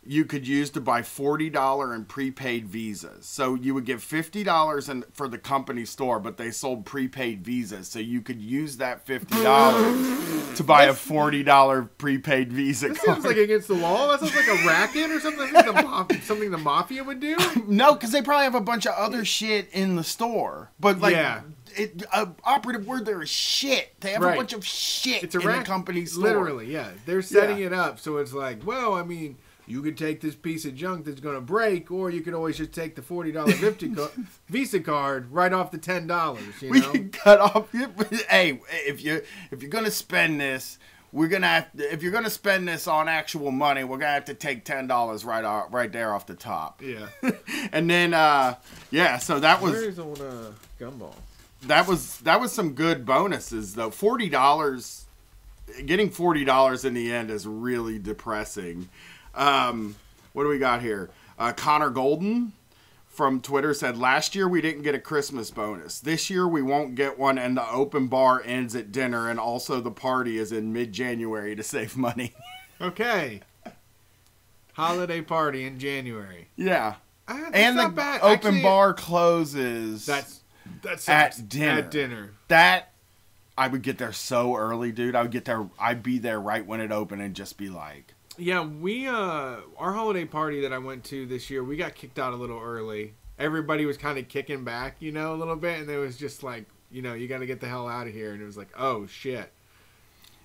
you could use to buy $40 in prepaid visas. So you would give $50 for the company store, but they sold prepaid visas. So you could use that $50 to buy a $40 prepaid visa That card. sounds like against the law. That sounds like a racket or something. Something the mafia would do. No, because they probably have a bunch of other shit in the store. But, like... Yeah. Operative word there is shit. They have Right. a bunch of shit It's a in racket. the company store. Literally, yeah. They're setting Yeah. it up so it's like, well, I mean, you could take this piece of junk that's going to break, or you could always just take the $40 Visa card right off the $10. You We know, can cut off. Hey, if you're gonna spend this, we're gonna have. If you're gonna spend this on actual money, we're gonna have to take $10 right there off the top. yeah. And then yeah, so that was Where's old Gumball? that was some good bonuses though. $40, getting $40 in the end is really depressing. What do we got here? Connor Golden from Twitter said, last year we didn't get a Christmas bonus. This year we won't get one, and the open bar ends at dinner, and also the party is in mid-January to save money. Okay. Holiday party in January. Yeah. That's And not the bad. open Actually, bar closes That's at dinner. At dinner. That, I would get there so early, dude. I'd be there right when it opened and just be like... Yeah, we our holiday party that I went to this year, we got kicked out a little early. Everybody was kind of kicking back, you know, a little bit, and it was just like, you know, you got to get the hell out of here. And it was like, oh shit,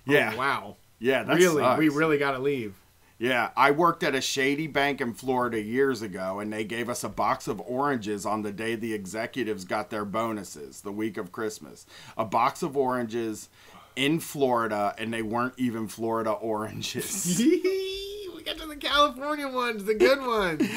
Yeah. oh, wow, Yeah, that really, sucks. we really got to leave. Yeah, I worked at a shady bank in Florida years ago, and they gave us a box of oranges on the day the executives got their bonuses, the week of Christmas. A box of oranges in Florida, and they weren't even Florida oranges. We got to the California ones, the good ones.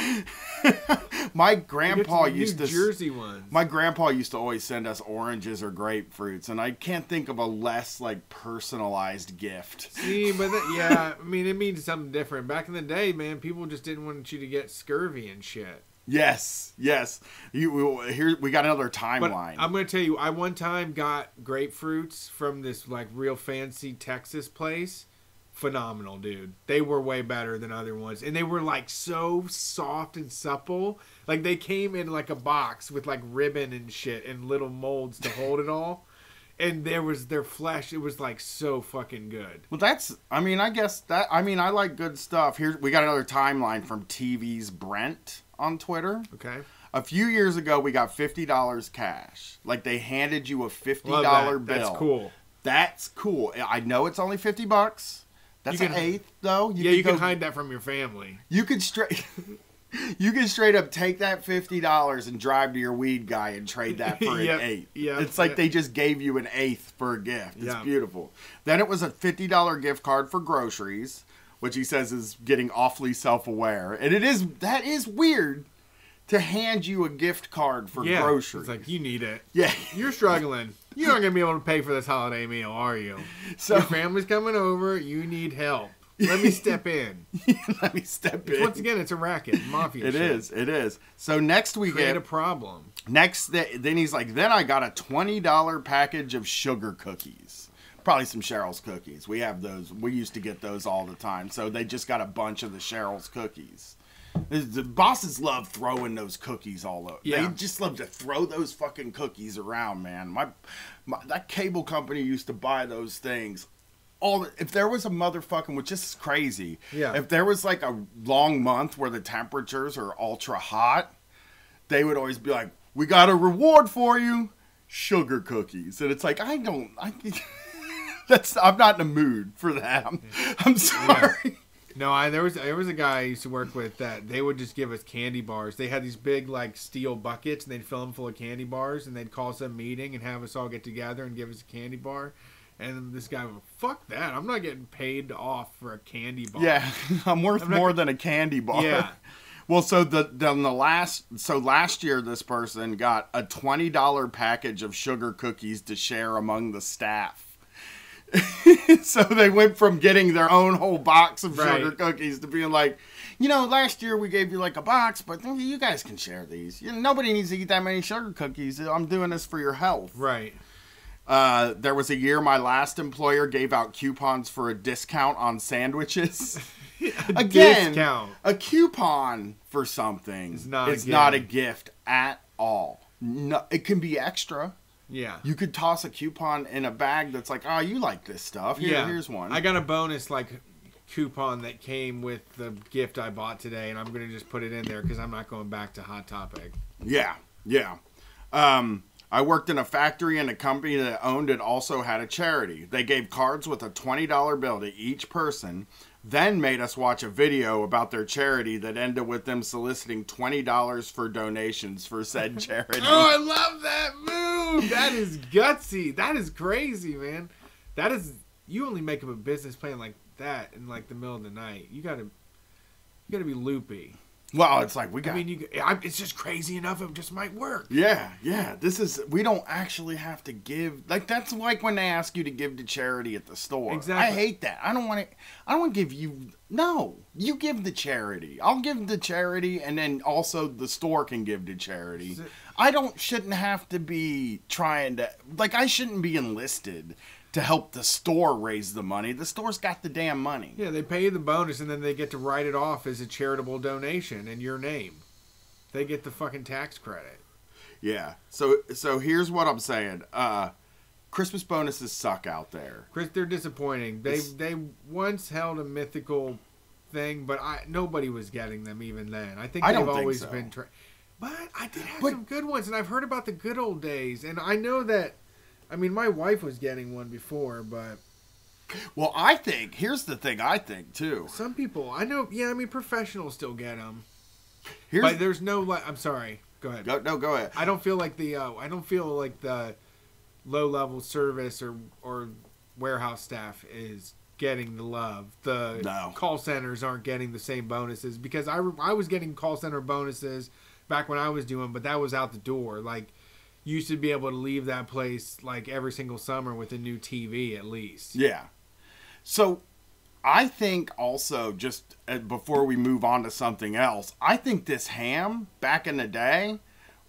My We grandpa get to the used New to... Jersey ones. My grandpa used to always send us oranges or grapefruits, and I can't think of a less, like, personalized gift. See, but yeah, I mean, it means something different. Back in the day, man, people just didn't want you to get scurvy and shit. Yes. Here we got another But timeline. I'm going to tell you, I one time got grapefruits from this like real fancy Texas place. Phenomenal, dude. They were way better than other ones. And they were like so soft and supple. Like they came in like a box with like ribbon and shit and little molds to hold it all. And there was their flesh. It was like so fucking good. Well, I like good stuff. Here we got another timeline from TV's Brent on Twitter. Okay. A few years ago, we got $50 cash. Like they handed you a $50 Love that. bill. That's cool. That's cool. I know it's only $50. That's You an can- eighth, though. You can hide that from your family. You could straight. You can straight up take that $50 and drive to your weed guy and trade that for Yep, an eighth. yep, It's like yep. they just gave you an eighth for a gift. It's Yeah. beautiful. Then it was a $50 gift card for groceries, which he says is getting awfully self-aware. And that is weird to hand you a gift card for Yeah. groceries. It's like, you need it. Yeah. You're struggling. You're not going to be able to pay for this holiday meal, are you? So Your family's coming over. You need help. Let me step in. let me step in. Once again, it's a racket. Mafia It shit. is. So next we Create get a problem. then he's like, then I got a $20 package of sugar cookies. Probably some Cheryl's cookies. We have those. We used to get those all the time. So they just got a bunch of the Cheryl's cookies. The bosses love throwing those cookies all over. Yeah. They just love to throw those fucking cookies around, man. That cable company used to buy those things. If there was a motherfucking, which is crazy. Yeah. If there was like a long month where the temperatures are ultra hot, they would always be like, we got a reward for you, sugar cookies. And it's like, I'm not in the mood for that. I'm sorry. No, there was a guy I used to work with that they would just give us candy bars. They had these big like steel buckets and they'd fill them full of candy bars and they'd call us a meeting and have us all get together and give us a candy bar. And this guy would, fuck that. I'm not getting paid off for a candy bar. Yeah, I'm worth I'm not- more than a candy bar. Yeah. Well, so last year this person got a $20 package of sugar cookies to share among the staff. So they went from getting their own whole box of Right. sugar cookies to being like, last year we gave you like a box, but you guys can share these. Nobody needs to eat that many sugar cookies. I'm doing this for your health. Right. There was a year my last employer gave out coupons for a discount on sandwiches. Again, discount. A coupon for something is not a gift at all. No, it can be extra. Yeah. You could toss a coupon in a bag that's like, oh, you like this stuff. Here's one. I got a bonus coupon that came with the gift I bought today, and I'm going to just put it in there because I'm not going back to Hot Topic. Yeah. I worked in a factory, and a company that owned it also had a charity. They gave cards with a $20 bill to each person, then made us watch a video about their charity that ended with them soliciting $20 for donations for said charity. Oh, I love that move. That is gutsy. That is crazy, man. You only make up a business plan like that in like the middle of the night. You gotta be loopy. Well, it's like it's just crazy enough. It just might work. Yeah. We don't actually have to give. Like, that's like when they ask you to give to charity at the store. Exactly. I hate that. I don't want to give you. No, you give the charity. I'll give the charity, and then also the store can give to charity. I shouldn't have to be trying to. Like, I shouldn't be enlisted to help the store raise the money. The store's got the damn money. Yeah, they pay you the bonus, and then they get to write it off as a charitable donation in your name. They get the fucking tax credit. Yeah. So here's what I'm saying. Christmas bonuses suck out there. Chris, they're disappointing. They once held a mythical thing, but nobody was getting them even then. I think they've always been. But I did have some good ones, and I've heard about the good old days, and I know that. I mean, my wife was getting one before, but... Well, here's the thing I think, too. Some people, I know, professionals still get them. But there's no, I'm sorry, go ahead. Go ahead. I don't feel like the low-level service or warehouse staff is getting the love. The call centers aren't getting the same bonuses, because I was getting call center bonuses back when I was doing, but that was out the door, like... Used to be able to leave that place like every single summer with a new TV at least. Yeah. So I think also, just before we move on to something else, I think this ham back in the day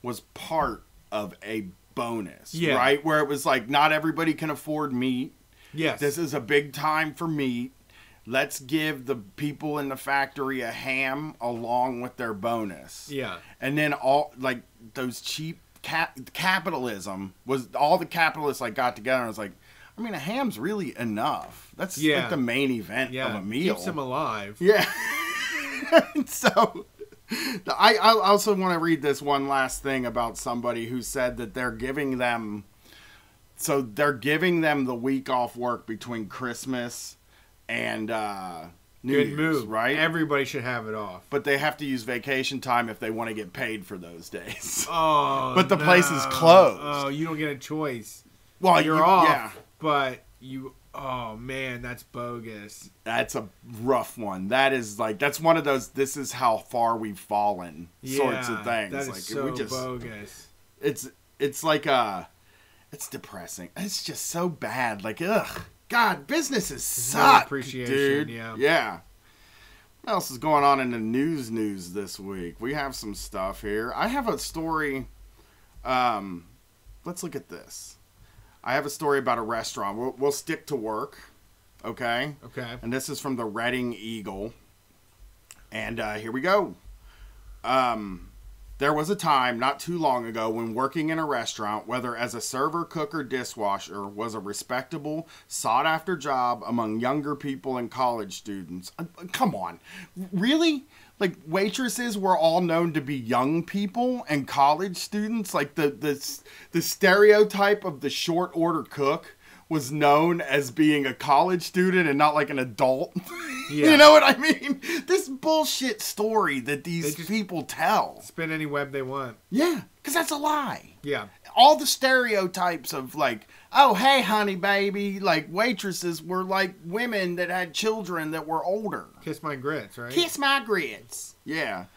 was part of a bonus, right? Where it was like, not everybody can afford meat. Yes. This is a big time for meat. Let's give the people in the factory a ham along with their bonus. Yeah. And then all like those cheap capitalism was all the capitalists like got together and was like, I mean, a ham's really enough. That's like the main event of a meal. Keeps them alive. Yeah. So I also want to read this one last thing about somebody who said that they're giving them the week off work between Christmas and New Good Year's, move, right? Everybody should have it off. But they have to use vacation time if they want to get paid for those days. Oh, but the place is closed. Oh, you don't get a choice. Well, you're off, but you... Oh, man, that's bogus. That's a rough one. That's one of those, this is how far we've fallen sorts of things. That is so bogus. It's like, it's depressing. It's just so bad. Like, ugh. God, businesses suck, appreciation, dude. Yeah. What else is going on in the news this week? We have some stuff here. I have a story. Let's look at this. I have a story about a restaurant. We'll stick to work, okay? Okay. And this is from the Reading Eagle. And here we go. There was a time not too long ago when working in a restaurant, whether as a server, cook, or dishwasher, was a respectable, sought-after job among younger people and college students. Come on. Really? Like, waitresses were all known to be young people and college students? Like, the stereotype of the short order cook was known as being a college student and not like an adult. Yeah. You know what I mean? This bullshit story that these people tell. Spin any web they want. Yeah, because that's a lie. Yeah. All the stereotypes of like, oh, hey, honey, baby, like waitresses were like women that had children that were older. Kiss my grits, right? Kiss my grits. Yeah.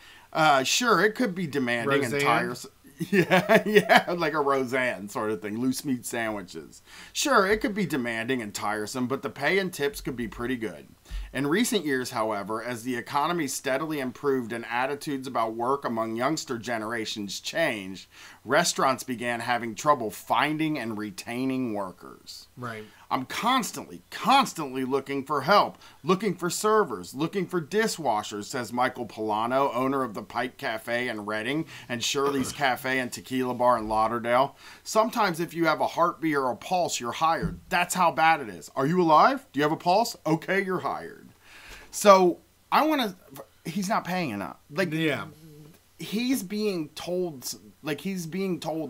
Sure, it could be demanding Roseanne? and tiresome. Yeah, yeah, like a Roseanne sort of thing, loose meat sandwiches. Sure, it could be demanding and tiresome, but the pay and tips could be pretty good. In recent years, however, as the economy steadily improved and attitudes about work among youngster generations changed, restaurants began having trouble finding and retaining workers. Right. I'm constantly looking for help, looking for servers, looking for dishwashers, says Michael Polano, owner of the Pike Cafe in Reading and Shirley's Cafe and Tequila Bar in Lauderdale. Sometimes if you have a heartbeat or a pulse, you're hired. That's how bad it is. Are you alive? Do you have a pulse? Okay, you're hired. So I want to, he's not paying enough. Like, Yeah. he's being told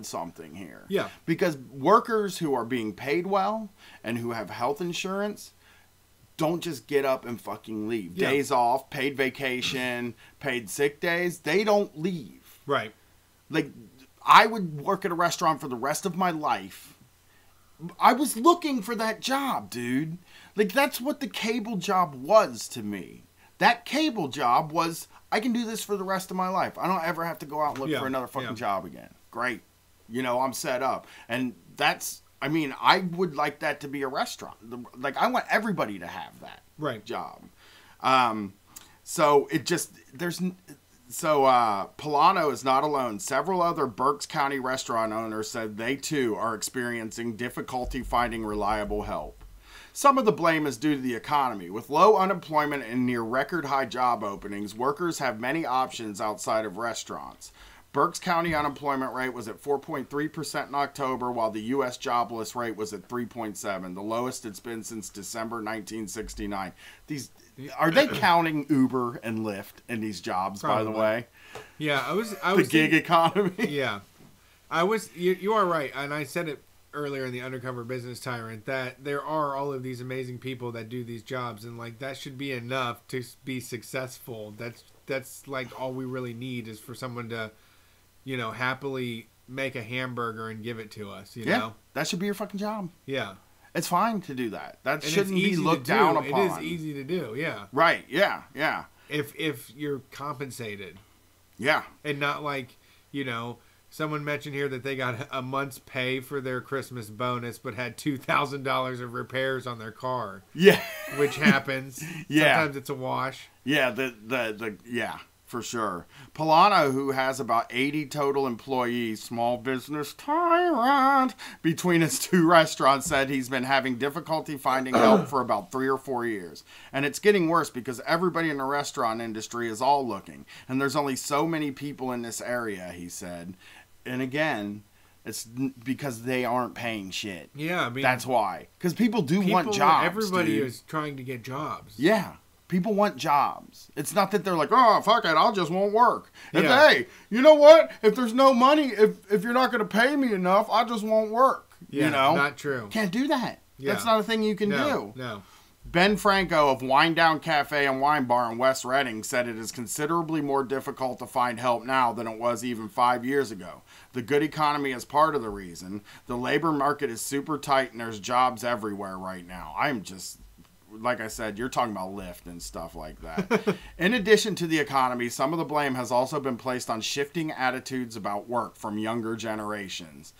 something here. Yeah. Because workers who are being paid well and who have health insurance don't just get up and fucking leave. Yeah. Days off, paid vacation, paid sick days, they don't leave. Right. Like, I would work at a restaurant for the rest of my life. I was looking for that job, dude. Like, that's what the cable job was to me. That cable job was, I can do this for the rest of my life. I don't ever have to go out and look for another fucking job again. Great. You know, I'm set up. And that's, I mean, I would like that to be a restaurant. Like, I want everybody to have that job. So it just, Polano is not alone. Several other Berks County restaurant owners said they too are experiencing difficulty finding reliable help. Some of the blame is due to the economy. With low unemployment and near record high job openings, workers have many options outside of restaurants. Berks County unemployment rate was at 4.3% in October, while the U.S. jobless rate was at 3.7%, the lowest it's been since December 1969. Are they counting Uber and Lyft in these jobs, Probably. by the way? Yeah, I was The gig economy? Yeah. You are right, and I said it earlier in the Undercover Business Tyrant that there are all of these amazing people that do these jobs, and like that should be enough to be successful. That's like all we really need is for someone to, you know, happily make a hamburger and give it to us. You know, that should be your fucking job. Yeah, it's fine to do that. That and shouldn't be looked down upon. It is easy to do. Yeah, right. Yeah, yeah. If you're compensated. Yeah, and not like, you know. Someone mentioned here that they got a month's pay for their Christmas bonus, but had $2,000 of repairs on their car. Yeah, which happens. Yeah, sometimes it's a wash. Yeah, yeah, for sure. Polano, who has about 80 total employees, small business tyrant, between his two restaurants, said he's been having difficulty finding help for about 3 or 4 years. And it's getting worse because everybody in the restaurant industry is all looking. And there's only so many people in this area, he said. And again, it's because they aren't paying shit. Yeah, I mean, that's why. Because people want jobs. Everybody is trying to get jobs. Yeah. People want jobs. It's not that they're like, oh, fuck it, I'll just won't work. Hey, you know what? If there's no money, if you're not going to pay me enough, I just won't work. Yeah, you know? Not true. Can't do that. Yeah. That's not a thing you can do. No. Ben Franco of Wine Down Cafe and Wine Bar in West Reading said it is considerably more difficult to find help now than it was even 5 years ago. The good economy is part of the reason. The labor market is super tight and there's jobs everywhere right now. I'm just... Like I said, you're talking about Lyft and stuff like that. In addition to the economy, some of the blame has also been placed on shifting attitudes about work from younger generations.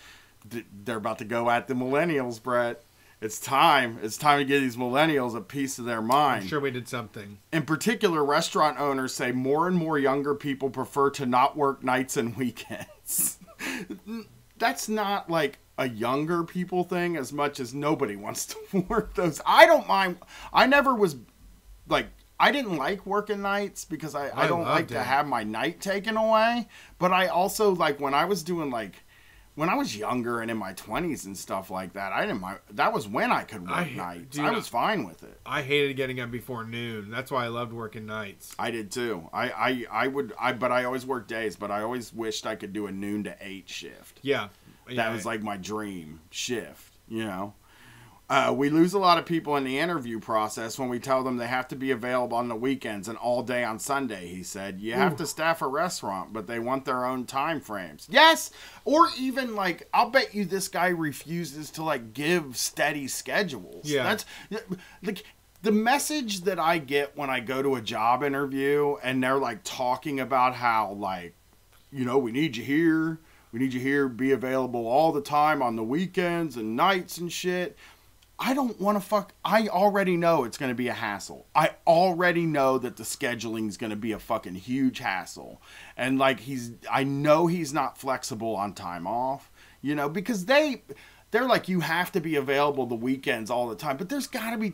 They're about to go at the millennials, Brett. It's time. It's time to give these millennials a piece of their mind. I'm sure we did something. In particular, restaurant owners say more and more younger people prefer to not work nights and weekends. That's not like a younger people thing as much as nobody wants to work those. I don't mind. I never was like, I didn't like working nights because I don't like to have my night taken away. But I also like when I was doing like, when I was younger and in my 20s and stuff like that, I didn't mind. That was when I could work nights. I was fine with it. I hated getting up before noon. That's why I loved working nights. I did too. But I always worked days, but I always wished I could do a noon to 8 shift. Yeah. That was like my dream shift, you know. We lose a lot of people in the interview process when we tell them they have to be available on the weekends and all day on Sunday, he said. You have to staff a restaurant, but they want their own time frames. Yes! Or even, like, I'll bet you this guy refuses to, like, give steady schedules. Yeah. That's, like, the message that I get when I go to a job interview and they're, like, talking about how, like, you know, we need you here. We need you here, be available all the time on the weekends and nights and shit. I don't want to I already know it's going to be a hassle. I already know that the scheduling is going to be a fucking huge hassle. And like I know he's not flexible on time off, you know, because they're like, you have to be available the weekends all the time. But there's got to be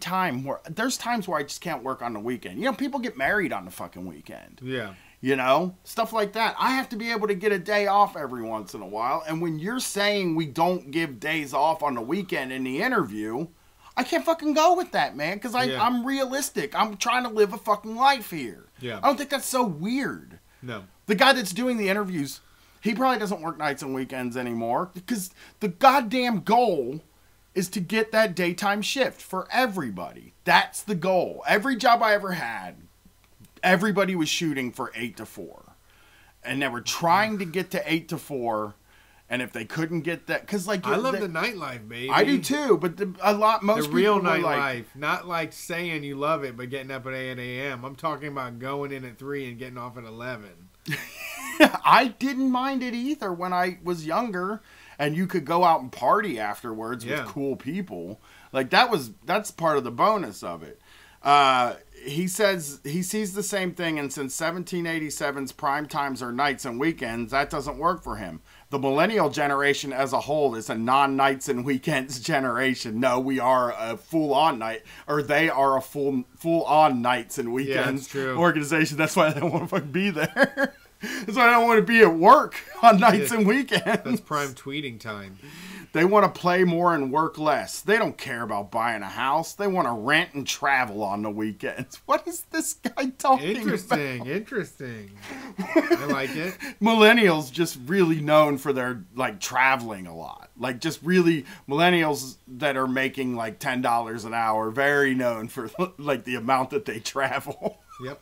there's times where I just can't work on the weekend. You know, people get married on the fucking weekend. Yeah. You know, stuff like that. I have to be able to get a day off every once in a while. And when you're saying we don't give days off on the weekend in the interview, I can't fucking go with that, man, because I'm realistic. I'm trying to live a fucking life here. Yeah. I don't think that's so weird. No. The guy that's doing the interviews, he probably doesn't work nights and weekends anymore, because the goddamn goal is to get that daytime shift for everybody. That's the goal. Every job I ever had, everybody was shooting for 8 to 4. And they were trying to get to 8 to 4. And if they couldn't get that, because like I love the nightlife, baby. I do too, but most the real people nightlife, not like saying you love it, but getting up at 8 a.m. I'm talking about going in at 3 and getting off at 11. I didn't mind it either when I was younger, and you could go out and party afterwards with cool people. Like that's part of the bonus of it. He says he sees the same thing, and since 1787's prime times are nights and weekends, that doesn't work for him. The millennial generation as a whole is a non-nights and weekends generation. No, we are a full-on night, or they are a full-on nights and weekends organization. That's why I don't want to fucking be there. That's why I don't want to be at work on nights and weekends. That's prime tweeting time. They want to play more and work less. They don't care about buying a house. They want to rent and travel on the weekends. What is this guy talking about? Interesting. I like it. Millennials just really known for their, like, traveling a lot. Like, just really, millennials that are making, like, $10 an hour, very known for, like, the amount that they travel. Yep.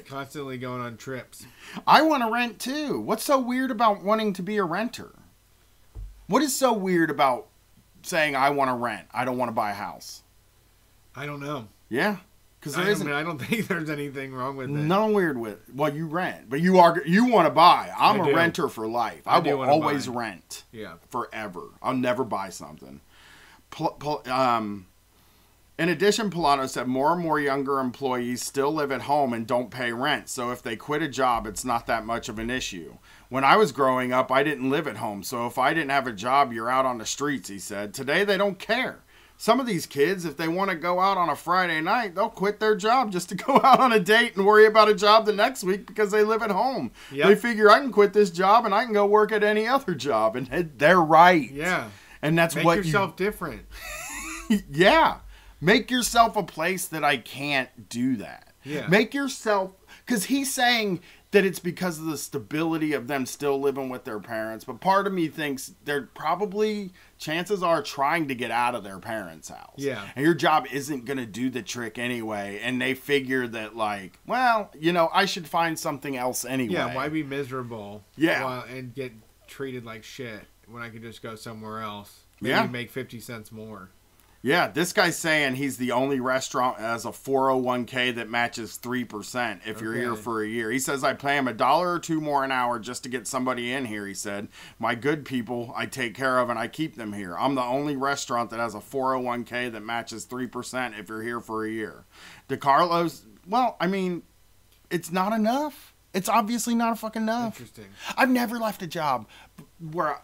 Constantly going on trips. I want to rent, too. What's so weird about wanting to be a renter? What is so weird about saying I want to rent? I don't want to buy a house. I don't know. Yeah, because there isn't. I don't think there's anything wrong with it. Nothing weird with it. Well, you rent, but you want to buy. I'm a renter for life. I will always rent. Yeah, forever. I'll never buy something. In addition, Polano said more and more younger employees still live at home and don't pay rent. So if they quit a job, it's not that much of an issue. When I was growing up, I didn't live at home. So if I didn't have a job, you're out on the streets, he said. Today, they don't care. Some of these kids, if they want to go out on a Friday night, they'll quit their job just to go out on a date and worry about a job the next week because they live at home. Yep. They figure I can quit this job and I can go work at any other job. And they're right. Yeah. And that's Make what yourself different. Yeah. Make yourself a place that I can't do that. Yeah. Make yourself, because he's saying that it's because of the stability of them still living with their parents. But part of me thinks they're probably, chances are, trying to get out of their parents' house. Yeah. And your job isn't going to do the trick anyway. And they figure that, like, well, you know, I should find something else anyway. Yeah, why be miserable? Yeah. And get treated like shit when I could just go somewhere else. Maybe make 50 cents more. Yeah, this guy's saying he's the only restaurant that has a 401k that matches 3% if you're here for a year. He says, I pay him $1 or $2 more an hour just to get somebody in here, he said. My good people I take care of and I keep them here. I'm the only restaurant that has a 401k that matches 3% if you're here for a year. DeCarlo's, well, I mean, it's not enough. It's obviously not fucking enough. Interesting. I've never left a job where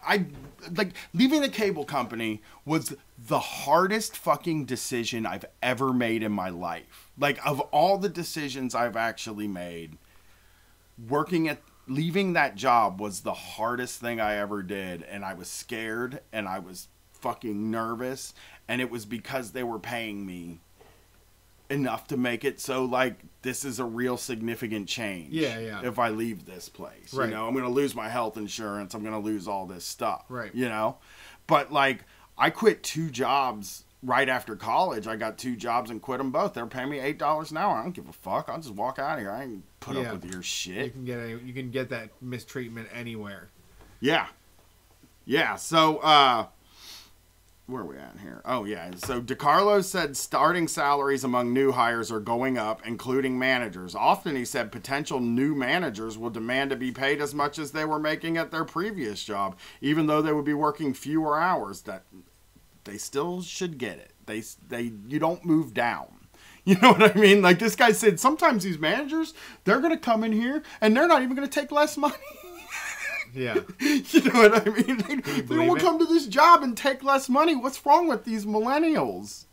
leaving the cable company was the hardest fucking decision I've ever made in my life. Like, of all the decisions I've actually made, leaving that job was the hardest thing I ever did. And I was scared and I was fucking nervous. And it was because they were paying me enough to make it so, like, this is a real significant change. Yeah. If I leave this place, right. You know, I'm going to lose my health insurance. I'm going to lose all this stuff. Right. You know, but like, I quit 2 jobs right after college. I got 2 jobs and quit them both. They're paying me $8 an hour. I don't give a fuck. I'll just walk out of here. I ain't put up with your shit. You can get that mistreatment anywhere. Yeah. So, where are we at here? Oh, yeah. So DeCarlo said starting salaries among new hires are going up, including managers. Often, he said, potential new managers will demand to be paid as much as they were making at their previous job, even though they would be working fewer hours. That they still should get it. You don't move down. You know what I mean? Like this guy said, sometimes these managers, they're going to come in here and they're not even going to take less money. Yeah. You know what I mean? They will come to this job and take less money. What's wrong with these millennials?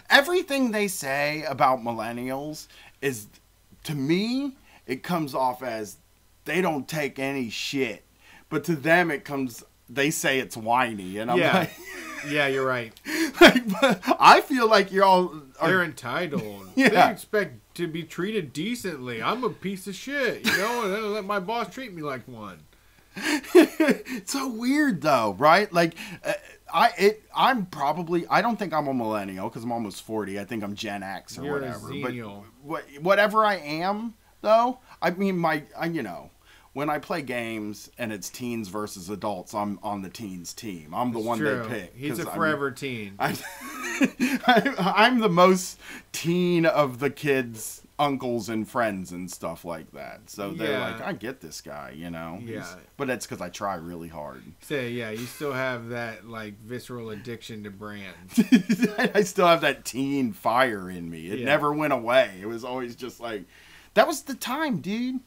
Everything they say about millennials is, to me, it comes off as they don't take any shit. But to them, they say it's whiny. And I'm like... Yeah, you're right. But I feel like they're entitled. Yeah. They expect to be treated decently. I'm a piece of shit, and then let my boss treat me like one. It's so weird though, right? Like I don't think I'm a millennial because I'm almost 40. I think I'm Gen X or You're whatever. a Xennial. But whatever I am though, I mean when I play games and it's teens versus adults, I'm on the teens team. I'm the one true. they pick. He's a forever teen. I'm the most teen of the kids' uncles and friends and stuff like that. So they're like, I get this guy, Yeah. But it's because I try really hard. You still have that like visceral addiction to brands. I still have that teen fire in me. It never went away. It was always just like, that was the time, dude.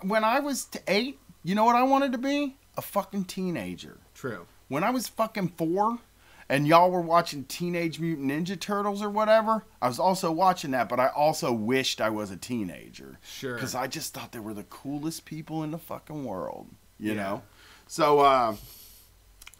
When I was 8, you know what I wanted to be? A fucking teenager. True. When I was fucking 4 and y'all were watching Teenage Mutant Ninja Turtles or whatever, I was also watching that, but I also wished I was a teenager. Sure. Because I just thought they were the coolest people in the fucking world, you know? So,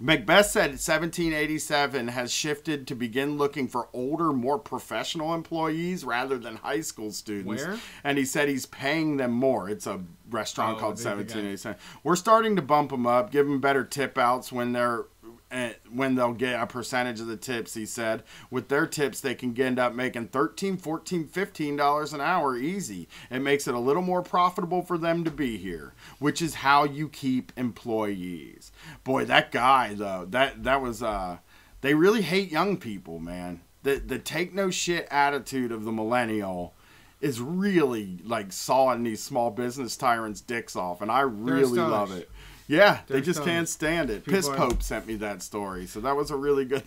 Macbeth said 1787 has shifted to begin looking for older, more professional employees rather than high school students. Where? And he said he's paying them more. It's a restaurant called 1787. We're starting to bump them up, give them better tip outs when they'll get a percentage of the tips, he said. With their tips, they can end up making $13, $14, $15 an hour easy. It makes it a little more profitable for them to be here, which is how you keep employees. Boy, that guy, though, that was, they really hate young people, man. The take no shit attitude of the millennial is really, like, sawing these small business tyrants' dicks off, and I really love it. Yeah, they just can't stand it. Piss Pope sent me that story, so that was a really good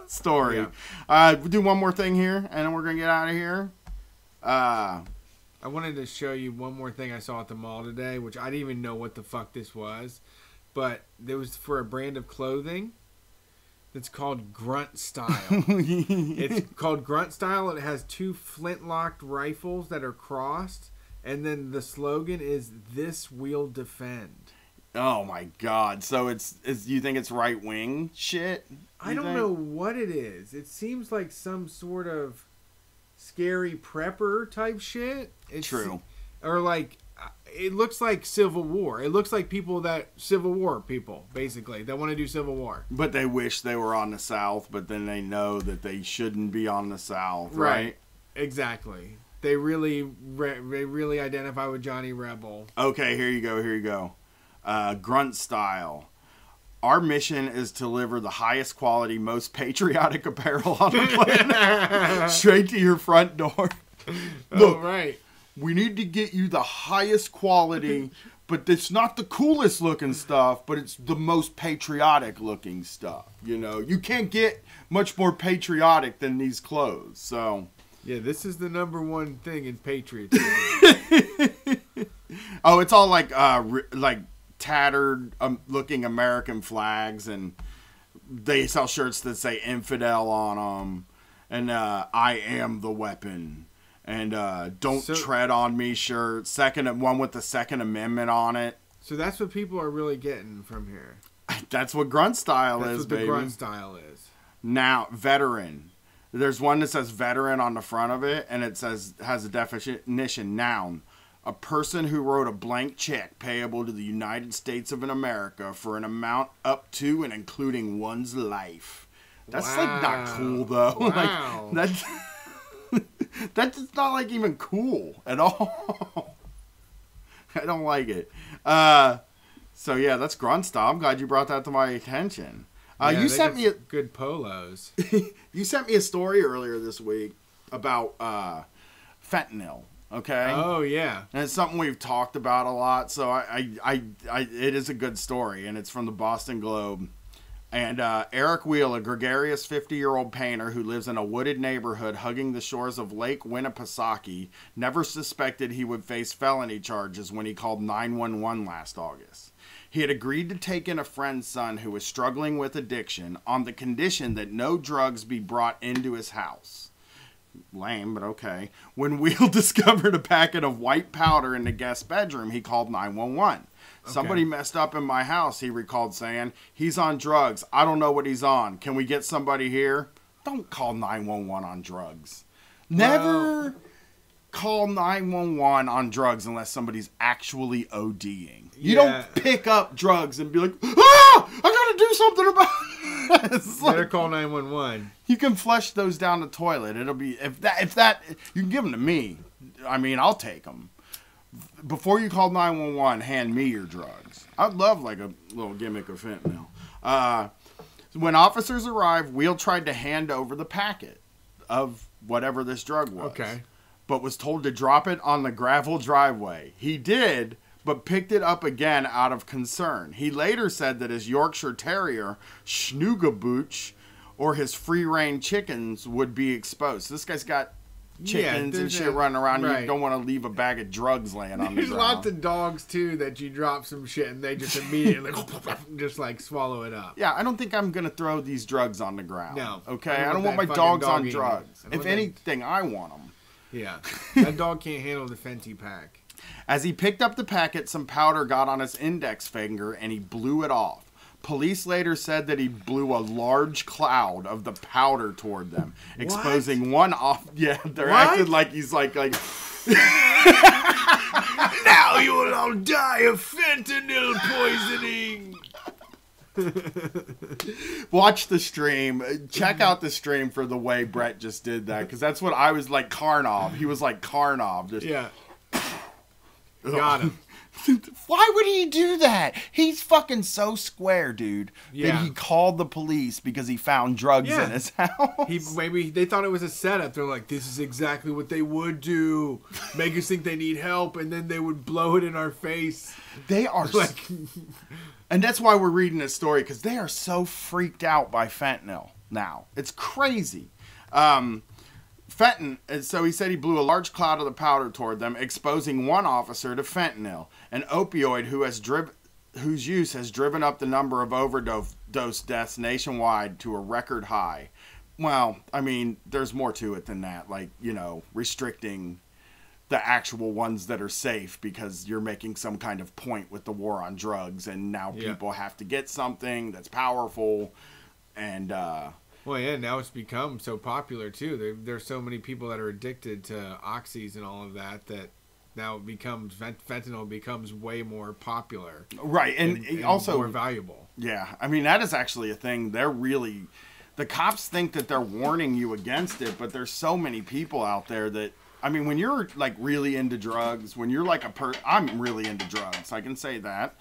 story. Yeah. We'll do one more thing here, and then we're going to get out of here. I wanted to show you one more thing I saw at the mall today, which I didn't even know what the fuck this was, but it was for a brand of clothing that's called Grunt Style. It's called Grunt Style, and it has 2 flintlocked rifles that are crossed, and then the slogan is, "This we'll defend." Oh my God! So you think it's right wing shit? I don't know what it is. It seems like some sort of scary prepper type shit. It's true. Or like, it looks like Civil War. It looks like Civil War people, basically, that want to do Civil War. But they wish they were on the South, but then they know that they shouldn't be on the South, right? Exactly. They really identify with Johnny Rebel. Okay, here you go. Grunt Style. Our mission is to deliver the highest quality, most patriotic apparel on the planet straight to your front door. Look, right. We need to get you the highest quality, but it's not the coolest looking stuff, but it's the most patriotic looking stuff. You can't get much more patriotic than these clothes. So, yeah, this is the number one thing in patriotism. Oh, it's all like tattered looking American flags, and they sell shirts that say infidel on them, and I am the weapon, and don't tread on me shirts, one with the Second Amendment on it. So that's what people are really getting from here. That's what Grunt Style that's is, what baby. The Grunt Style is. Now, veteran. There's one that says veteran on the front of it, and it has a definition, noun. A person who wrote a blank check payable to the United States of America for an amount up to and including one's life. That's like not cool though. Wow. Like that's not like even cool at all. I don't like it. So yeah, that's Grunt Style. I'm glad you brought that to my attention. Yeah, You they sent got me a, good polos. you sent me a story earlier this week about fentanyl. Okay. Oh yeah. And it's something we've talked about a lot. So it is a good story, and it's from the Boston Globe. And Eric Wheel, a gregarious 50-year-old painter who lives in a wooded neighborhood hugging the shores of Lake Winnipesaukee, never suspected he would face felony charges when he called 911 last August. He had agreed to take in a friend's son who was struggling with addiction on the condition that no drugs be brought into his house. Lame, but okay. When Wheel discovered a packet of white powder in the guest bedroom, he called 911. Somebody messed up in my house, he recalled saying. He's on drugs. I don't know what he's on. Can we get somebody here? Don't call 911 on drugs. Never call 911 on drugs unless somebody's actually ODing. You don't pick up drugs and be like, I gotta do something about it. It's Better like, call 911. you can flush those down the toilet. It'll be, if that, you can give them to me. I mean, I'll take them. Before you call 911, hand me your drugs. I'd love like a little gimmick of fentanyl. When officers arrived, Wheel tried to hand over the packet of whatever this drug was. Okay. But was told to drop it on the gravel driveway. He did, but picked it up again out of concern. He later said that his Yorkshire Terrier, Schnoogabooch, or his free-range chickens would be exposed. This guy's got chickens and shit running around. Right. You don't want to leave a bag of drugs laying on the There's ground. lots of dogs too that you drop some shit and they just immediately just like swallow it up. Yeah, I don't think I'm going to throw these drugs on the ground. No. Okay? I I don't don't want my want that dogs fucking on dog drugs. eating. I don't If want that- anything, I want them. Yeah. That dog can't handle the Fenty pack. As he picked up the packet, some powder got on his index finger and he blew it off. Police later said that he blew a large cloud of the powder toward them, exposing one off. Yeah, they're acting like he's like. Now you will all die of fentanyl poisoning. Watch the stream. Check out the stream for the way Brett just did that, because that's what I was like. Karnov. He was like Karnov. Just, Yeah. Got him. Why would he do that? He's fucking so square, dude. Yeah. That he called the police because he found drugs in his house. Maybe they thought it was a setup. They're like, this is exactly what they would do. Make us think they need help, and then they would blow it in our face. They are Like, and that's why we're reading this story, because they are so freaked out by fentanyl now. It's crazy. So he said he blew a large cloud of the powder toward them, exposing one officer to fentanyl, an opioid whose use has driven up the number of overdose deaths nationwide to a record high. Well, I mean, there's more to it than that. Like, restricting the actual ones that are safe because you're making some kind of point with the war on drugs, and now people have to get something that's powerful, and well, yeah, now it's become so popular too. There's so many people that are addicted to oxys and all of that now it becomes fentanyl becomes way more popular, right, and also more valuable. Yeah, I mean, that is actually a thing. The cops think that they're warning you against it, but there's so many people out there that, I mean, when you're like really into drugs, when you're like I'm really into drugs, I can say that.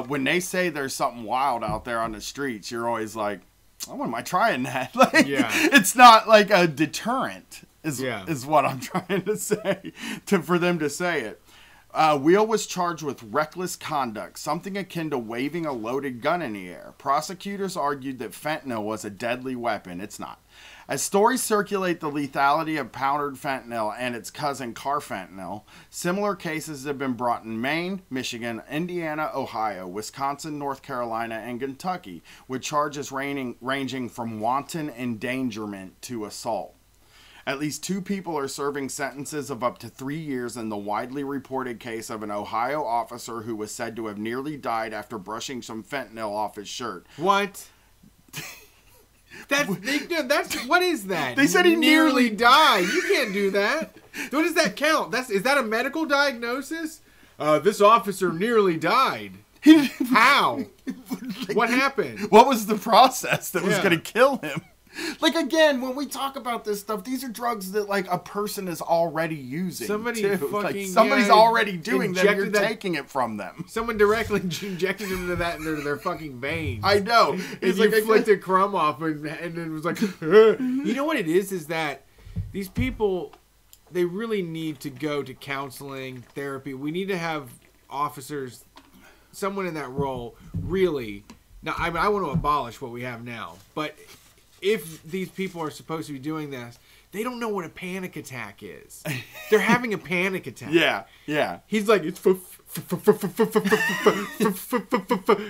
When they say there's something wild out there on the streets, you're always like, oh, when am I trying that? Like, it's not like a deterrent, is what I'm trying to say, for them to say it. Wheel was charged with reckless conduct, something akin to waving a loaded gun in the air. Prosecutors argued that fentanyl was a deadly weapon. It's not. As stories circulate the lethality of powdered fentanyl and its cousin carfentanil, similar cases have been brought in Maine, Michigan, Indiana, Ohio, Wisconsin, North Carolina, and Kentucky, with charges ranging from wanton endangerment to assault. At least 2 people are serving sentences of up to 3 years in the widely reported case of an Ohio officer who was said to have nearly died after brushing some fentanyl off his shirt. What? That's what is that? They said he nearly died. You can't do that. What does that count? Is that a medical diagnosis? This officer nearly died. How? What happened? What was the process that was going to kill him? Like, again, when we talk about this stuff, these are drugs that, like, a person is already using. Somebody too. fucking, like, somebody's already doing them. You're that, taking it from them. Someone directly injected into their fucking veins. I know. It's like you flicked a crumb off, and it was like, you know what it is that these people, they really need to go to counseling, therapy. We need to have officers, someone in that role, really. Now, I mean, I want to abolish what we have now, but if these people are supposed to be doing this, they don't know what a panic attack is. They're having a panic attack. Yeah. He's like, it's and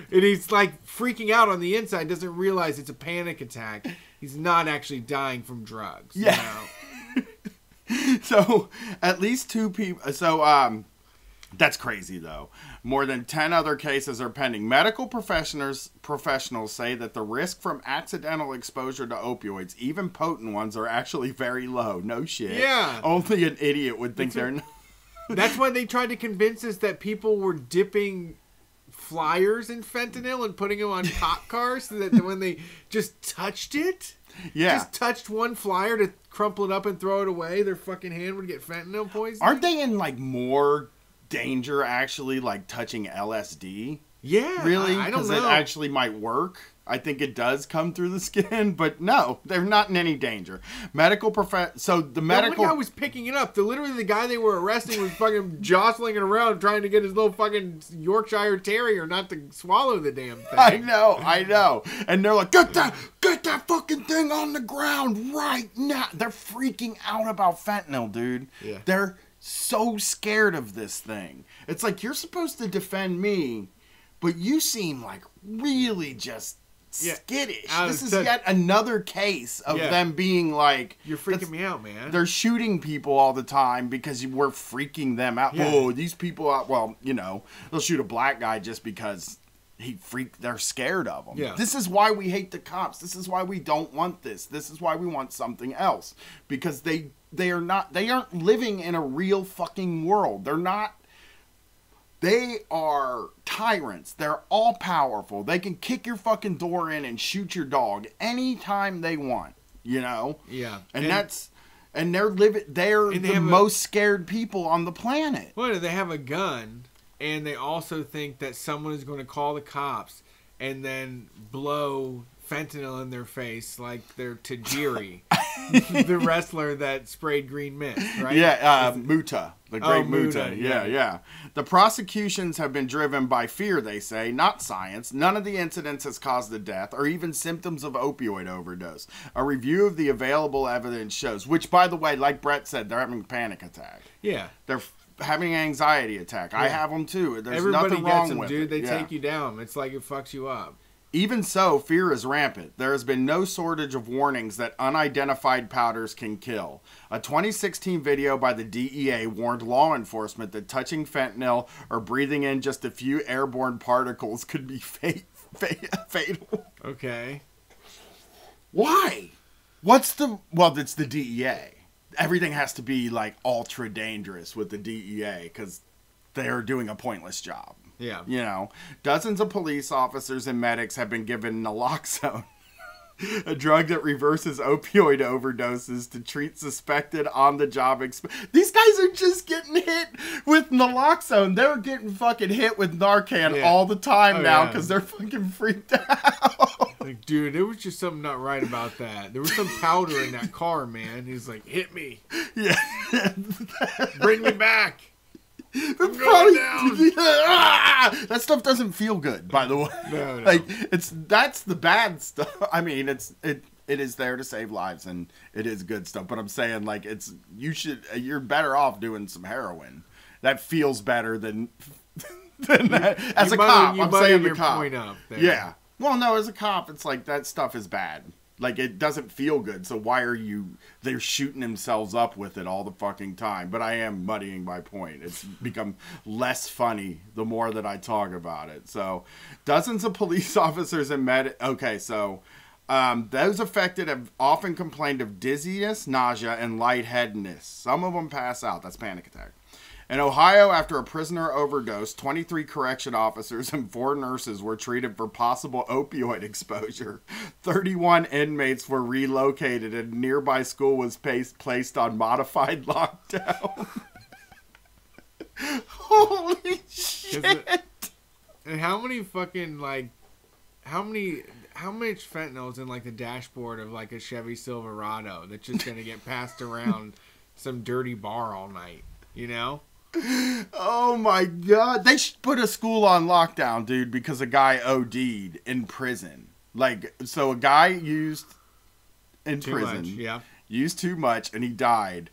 he's like freaking out on the inside, doesn't realize it's a panic attack. He's not actually dying from drugs. Yeah. You know? So, at least 2 people. So, that's crazy, though. More than 10 other cases are pending. Medical professionals say that the risk from accidental exposure to opioids, even potent ones, are actually very low. No shit. Yeah. Only an idiot would think they're not. That's why they tried to convince us that people were dipping flyers in fentanyl and putting them on cop cars so that when they just touched it, just touched one flyer to crumple it up and throw it away, their fucking hand would get fentanyl poisoning. Aren't they in, like, more danger, actually, like, touching LSD? Yeah. Really? I don't know. Because it actually might work. I think it does come through the skin, but no, they're not in any danger. So the medical... One guy was picking it up. Literally, the guy they were arresting was fucking jostling it around, trying to get his little fucking Yorkshire Terrier not to swallow the damn thing. I know. And they're like, get that fucking thing on the ground right now. They're freaking out about fentanyl, dude. Yeah. They're so scared of this thing. It's like, you're supposed to defend me, but you seem like really just skittish. This is yet another case of them being like, you're freaking me out, man. They're shooting people all the time because we're freaking them out. Yeah. Oh, these people out. Well, you know, they'll shoot a black guy just because they're scared of him. Yeah. This is why we hate the cops. This is why we don't want this. This is why we want something else. Because they aren't living in a real fucking world. They are tyrants. They're all powerful. They can kick your fucking door in and shoot your dog anytime they want, you know? Yeah. And they're the most scared people on the planet. Well, they have a gun, and they also think that someone is going to call the cops and then blow fentanyl in their face like they're Tajiri, the wrestler that sprayed green mist, right? Yeah, Muta, the great Muta. Yeah. The prosecutions have been driven by fear, they say, not science. None of the incidents has caused a death or even symptoms of opioid overdose. A review of the available evidence shows, which, by the way, like Brett said, they're having a panic attack. Yeah. They're having an anxiety attack. I have them too. There's Everybody nothing wrong gets them, with dude. it. They take you down. It's like it fucks you up. Even so, fear is rampant. There has been no shortage of warnings that unidentified powders can kill. A 2016 video by the DEA warned law enforcement that touching fentanyl or breathing in just a few airborne particles could be fatal. Okay. Why? It's the DEA. Everything has to be like ultra dangerous with the DEA because they're doing a pointless job. Yeah. You know, dozens of police officers and medics have been given naloxone, a drug that reverses opioid overdoses to treat suspected on-the-job These guys are just getting hit with naloxone. They're getting fucking hit with Narcan all the time now because they're fucking freaked out. Like, dude, there was just something not right about that. There was some powder in that car, man. He's like, hit me. Yeah. Bring me back. That stuff doesn't feel good, by the way. No. Like that's the bad stuff. I mean, it is there to save lives and it is good stuff. But I'm saying like you're better off doing some heroin. That feels better than that. As a cop, I'm saying the cop. Point up there. Yeah. Well, no, as a cop, it's like that stuff is bad. Like, it doesn't feel good, so why are they're shooting themselves up with it all the fucking time. But I am muddying my point. It's become less funny the more that I talk about it. So, dozens of police officers and those affected have often complained of dizziness, nausea, and lightheadedness. Some of them pass out. That's panic attack. In Ohio, after a prisoner overdosed, 23 correction officers and 4 nurses were treated for possible opioid exposure. 31 inmates were relocated and a nearby school was placed on modified lockdown. Holy shit. And how many fucking, like, how much fentanyl is in, like, the dashboard of, like, a Chevy Silverado that's just going to get passed around some dirty bar all night, you know? Oh, my God. They should put a school on lockdown, dude, because a guy OD'd in prison. Like, so a guy used in prison. Used too much, and he died.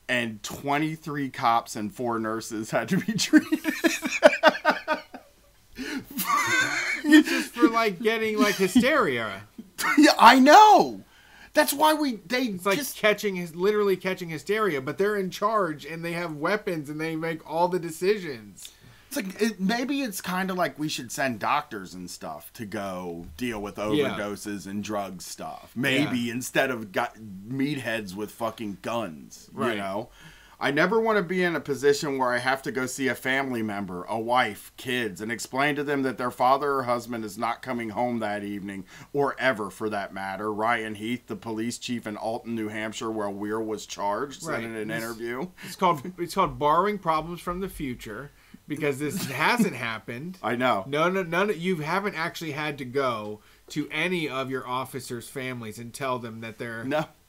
And 23 cops and 4 nurses had to be treated. Just for, like, getting, like, hysteria. Yeah, I know. That's why it's like literally catching hysteria, but they're in charge and they have weapons and they make all the decisions. It's like, maybe it's kind of like we should send doctors and stuff to go deal with overdoses and drug stuff. Maybe instead of meatheads with fucking guns, you know? I never want to be in a position where I have to go see a family member, a wife, kids, and explain to them that their father or husband is not coming home that evening, or ever for that matter. Ryan Heath, the police chief in Alton, New Hampshire, where Weir was charged, said in an interview. It's called borrowing problems from the future, because this hasn't happened. I know. None. You haven't actually had to go to any of your officers' families and tell them that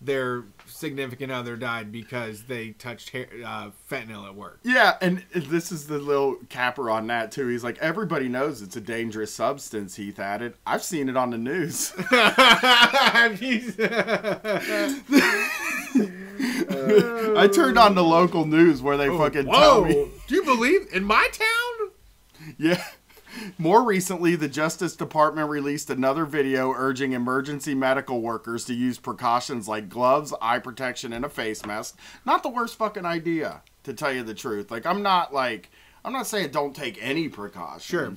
their significant other died because they touched fentanyl at work. Yeah, and this is the little capper on that, too. He's like, everybody knows it's a dangerous substance, Heath added. I've seen it on the news. I turned on the local news where they fucking tell me. Do you believe in my town? Yeah. More recently, the Justice Department released another video urging emergency medical workers to use precautions like gloves, eye protection, and a face mask. Not the worst fucking idea, to tell you the truth. Like, I'm not saying don't take any precautions. Sure.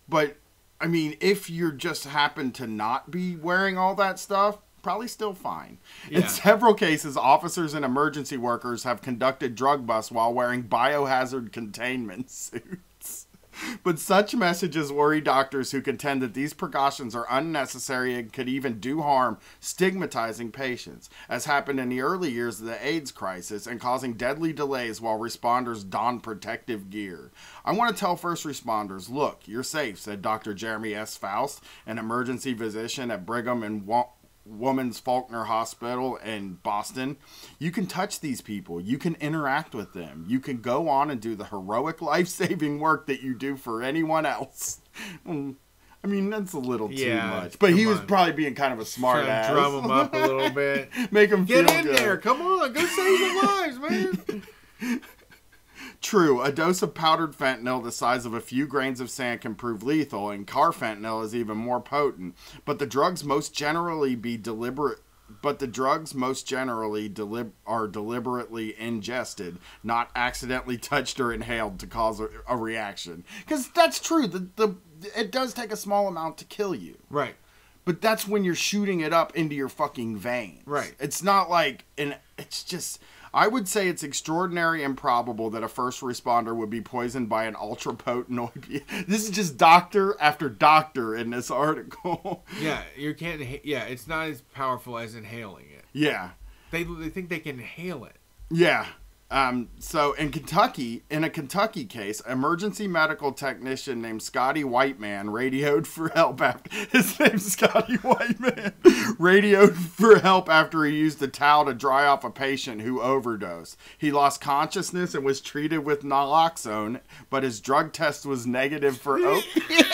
But, I mean, if you just happen to not be wearing all that stuff, probably still fine. Yeah. In several cases, officers and emergency workers have conducted drug busts while wearing biohazard containment suits. But such messages worry doctors who contend that these precautions are unnecessary and could even do harm, stigmatizing patients, as happened in the early years of the AIDS crisis and causing deadly delays while responders don protective gear. I want to tell first responders, look, you're safe, said Dr. Jeremy S. Faust, an emergency physician at Brigham and Women's Faulkner Hospital in Boston. You can touch these people. You can interact with them. You can go on and do the heroic life-saving work that you do for anyone else. I mean, that's a little too much. But he was probably being kind of a smart ass. Drum him up a little bit. Make him feel good. Get in there. Come on. Go save some lives, man. True, a dose of powdered fentanyl the size of a few grains of sand can prove lethal, and carfentanil is even more potent. But the drugs most generally are deliberately ingested, not accidentally touched or inhaled to cause a reaction. Because that's true. It does take a small amount to kill you. Right. But that's when you're shooting it up into your fucking veins. Right. It's not like, it's just, I would say it's extraordinary and improbable that a first responder would be poisoned by an ultra-potent opiate. This is just doctor after doctor in this article. Yeah, it's not as powerful as inhaling it. Yeah. They think they can inhale it. Yeah. So in a Kentucky case, emergency medical technician named Scotty Whiteman radioed for help after his name's Scotty Whiteman radioed for help after he used a towel to dry off a patient who overdosed. He lost consciousness and was treated with naloxone, but his drug test was negative for opiate.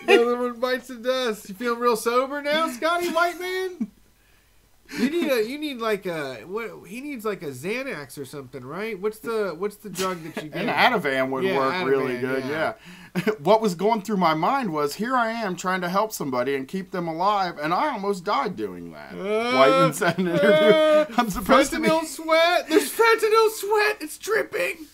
The other one bites the dust. You feel real sober now, Scotty Whiteman? He needs like a Xanax or something, right? What's the drug that you get? An Ativan would work really good, yeah. What was going through my mind was, here I am trying to help somebody and keep them alive, and I almost died doing that. Whiteman said in an interview, I'm supposed fentanyl sweat. There's fentanyl sweat. It's dripping.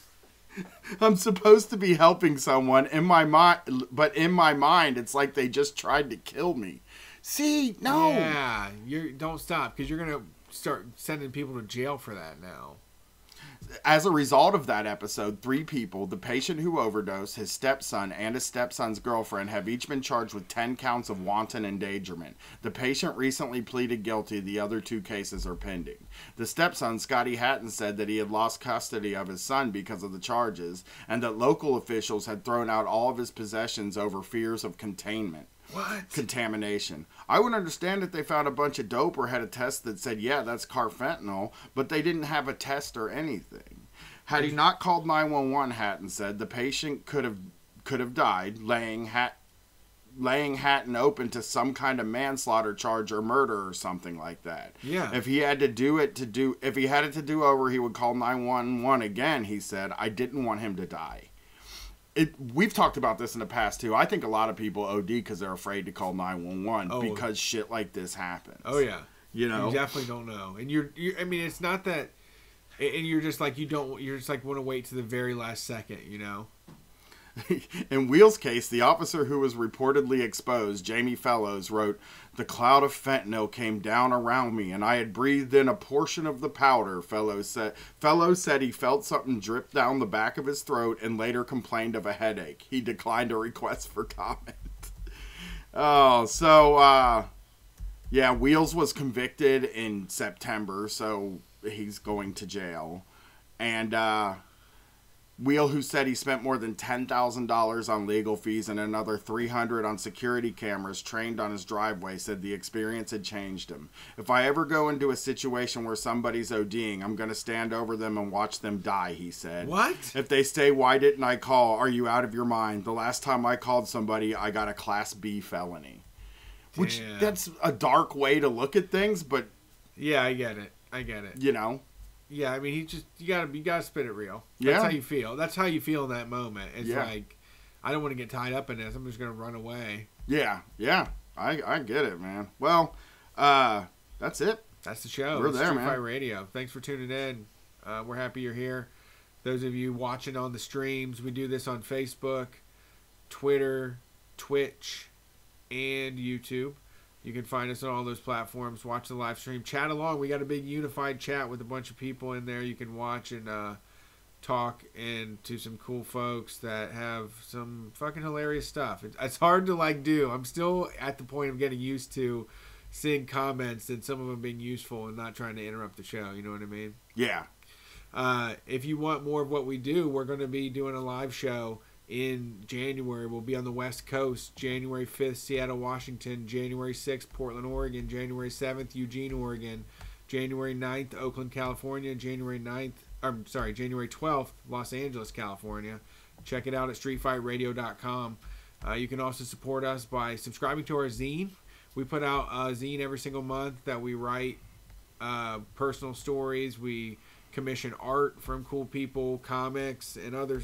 I'm supposed to be helping someone in my mind, but in my mind, it's like they just tried to kill me. See, no. Yeah, don't stop, because you're going to start sending people to jail for that now. As a result of that episode, 3 people, the patient who overdosed, his stepson, and his stepson's girlfriend, have each been charged with 10 counts of wanton endangerment. The patient recently pleaded guilty. The other 2 cases are pending. The stepson, Scotty Hatton, said that he had lost custody of his son because of the charges, and that local officials had thrown out all of his possessions over fears of containment. What? Contamination. I would understand if they found a bunch of dope or had a test that said, yeah, that's carfentanil, but they didn't have a test or anything. Had he not called 911, Hatton said, the patient could have died, laying Hatton open to some kind of manslaughter charge or murder or something like that. Yeah. If he had if he had it to do over, he would call 911 again, he said. I didn't want him to die. We've talked about this in the past, too. I think a lot of people OD because they're afraid to call 911 because shit like this happens. Oh, yeah. You know? You definitely don't know. And you're I mean, it's not that, and you're just like, you're just like want to wait to the very last second, you know? In Wheel's case, the officer who was reportedly exposed, Jamie Fellows, wrote, "The cloud of fentanyl came down around me, and I had breathed in a portion of the powder," Fellows said. Fellows said he felt something drip down the back of his throat and later complained of a headache. He declined a request for comment. Yeah, Wheels was convicted in September, so he's going to jail. And, Wheel, who said he spent more than $10,000 on legal fees and another $300 on security cameras trained on his driveway, said the experience had changed him. "If I ever go into a situation where somebody's ODing, I'm going to stand over them and watch them die," he said. What? "If they say, 'Why didn't I call?' Are you out of your mind? The last time I called somebody, I got a Class B felony." Which, that's a dark way to look at things, but... Yeah, I get it. You know? Yeah, I mean, you gotta spit it real. That's how you feel. That's how you feel in that moment. It's like, I don't want to get tied up in this. I'm just gonna run away. Yeah. I get it, man. Well, that's it. That's the show. We're there, Street man. Fight Radio. Thanks for tuning in. We're happy you're here. Those of you watching on the streams, we do this on Facebook, Twitter, Twitch, and YouTube. You can find us on all those platforms. Watch the live stream. Chat along. We got a big unified chat with a bunch of people in there. You can watch and talk and to some cool folks that have some fucking hilarious stuff. It's hard to do. I'm still at the point of getting used to seeing comments and some of them being useful and not trying to interrupt the show. You know what I mean? Yeah. If you want more of what we do, we're going to be doing a live show in January. We'll be on the West Coast. January 5th, Seattle, Washington. January 6th, Portland, Oregon. January 7th, Eugene, Oregon. January 9th, Oakland, California. January 12th, Los Angeles, California. Check it out at streetfightradio.com. You can also support us by subscribing to our zine. We put out a zine every single month that we write personal stories. We commission art from cool people, comics, and other,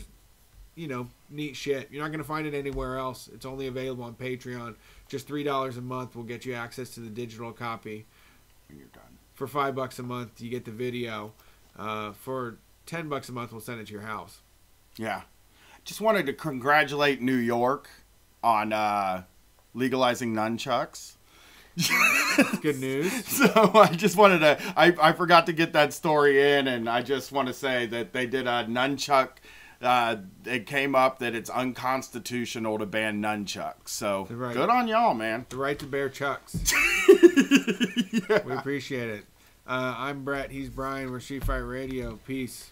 neat shit. You're not going to find it anywhere else. It's only available on Patreon. Just $3 a month will get you access to the digital copy. When you're done. For $5 a month, you get the video. For $10 a month, we'll send it to your house. Yeah. Just wanted to congratulate New York on legalizing nunchucks. Good news. So I just wanted to, I forgot to get that story in, and I just want to say that they did a nunchuck. It came up that it's unconstitutional to ban nunchucks. So good on y'all, man. The right to bear chucks. Yeah. We appreciate it. I'm Brett. He's Brian. We're Street Fight Radio. Peace.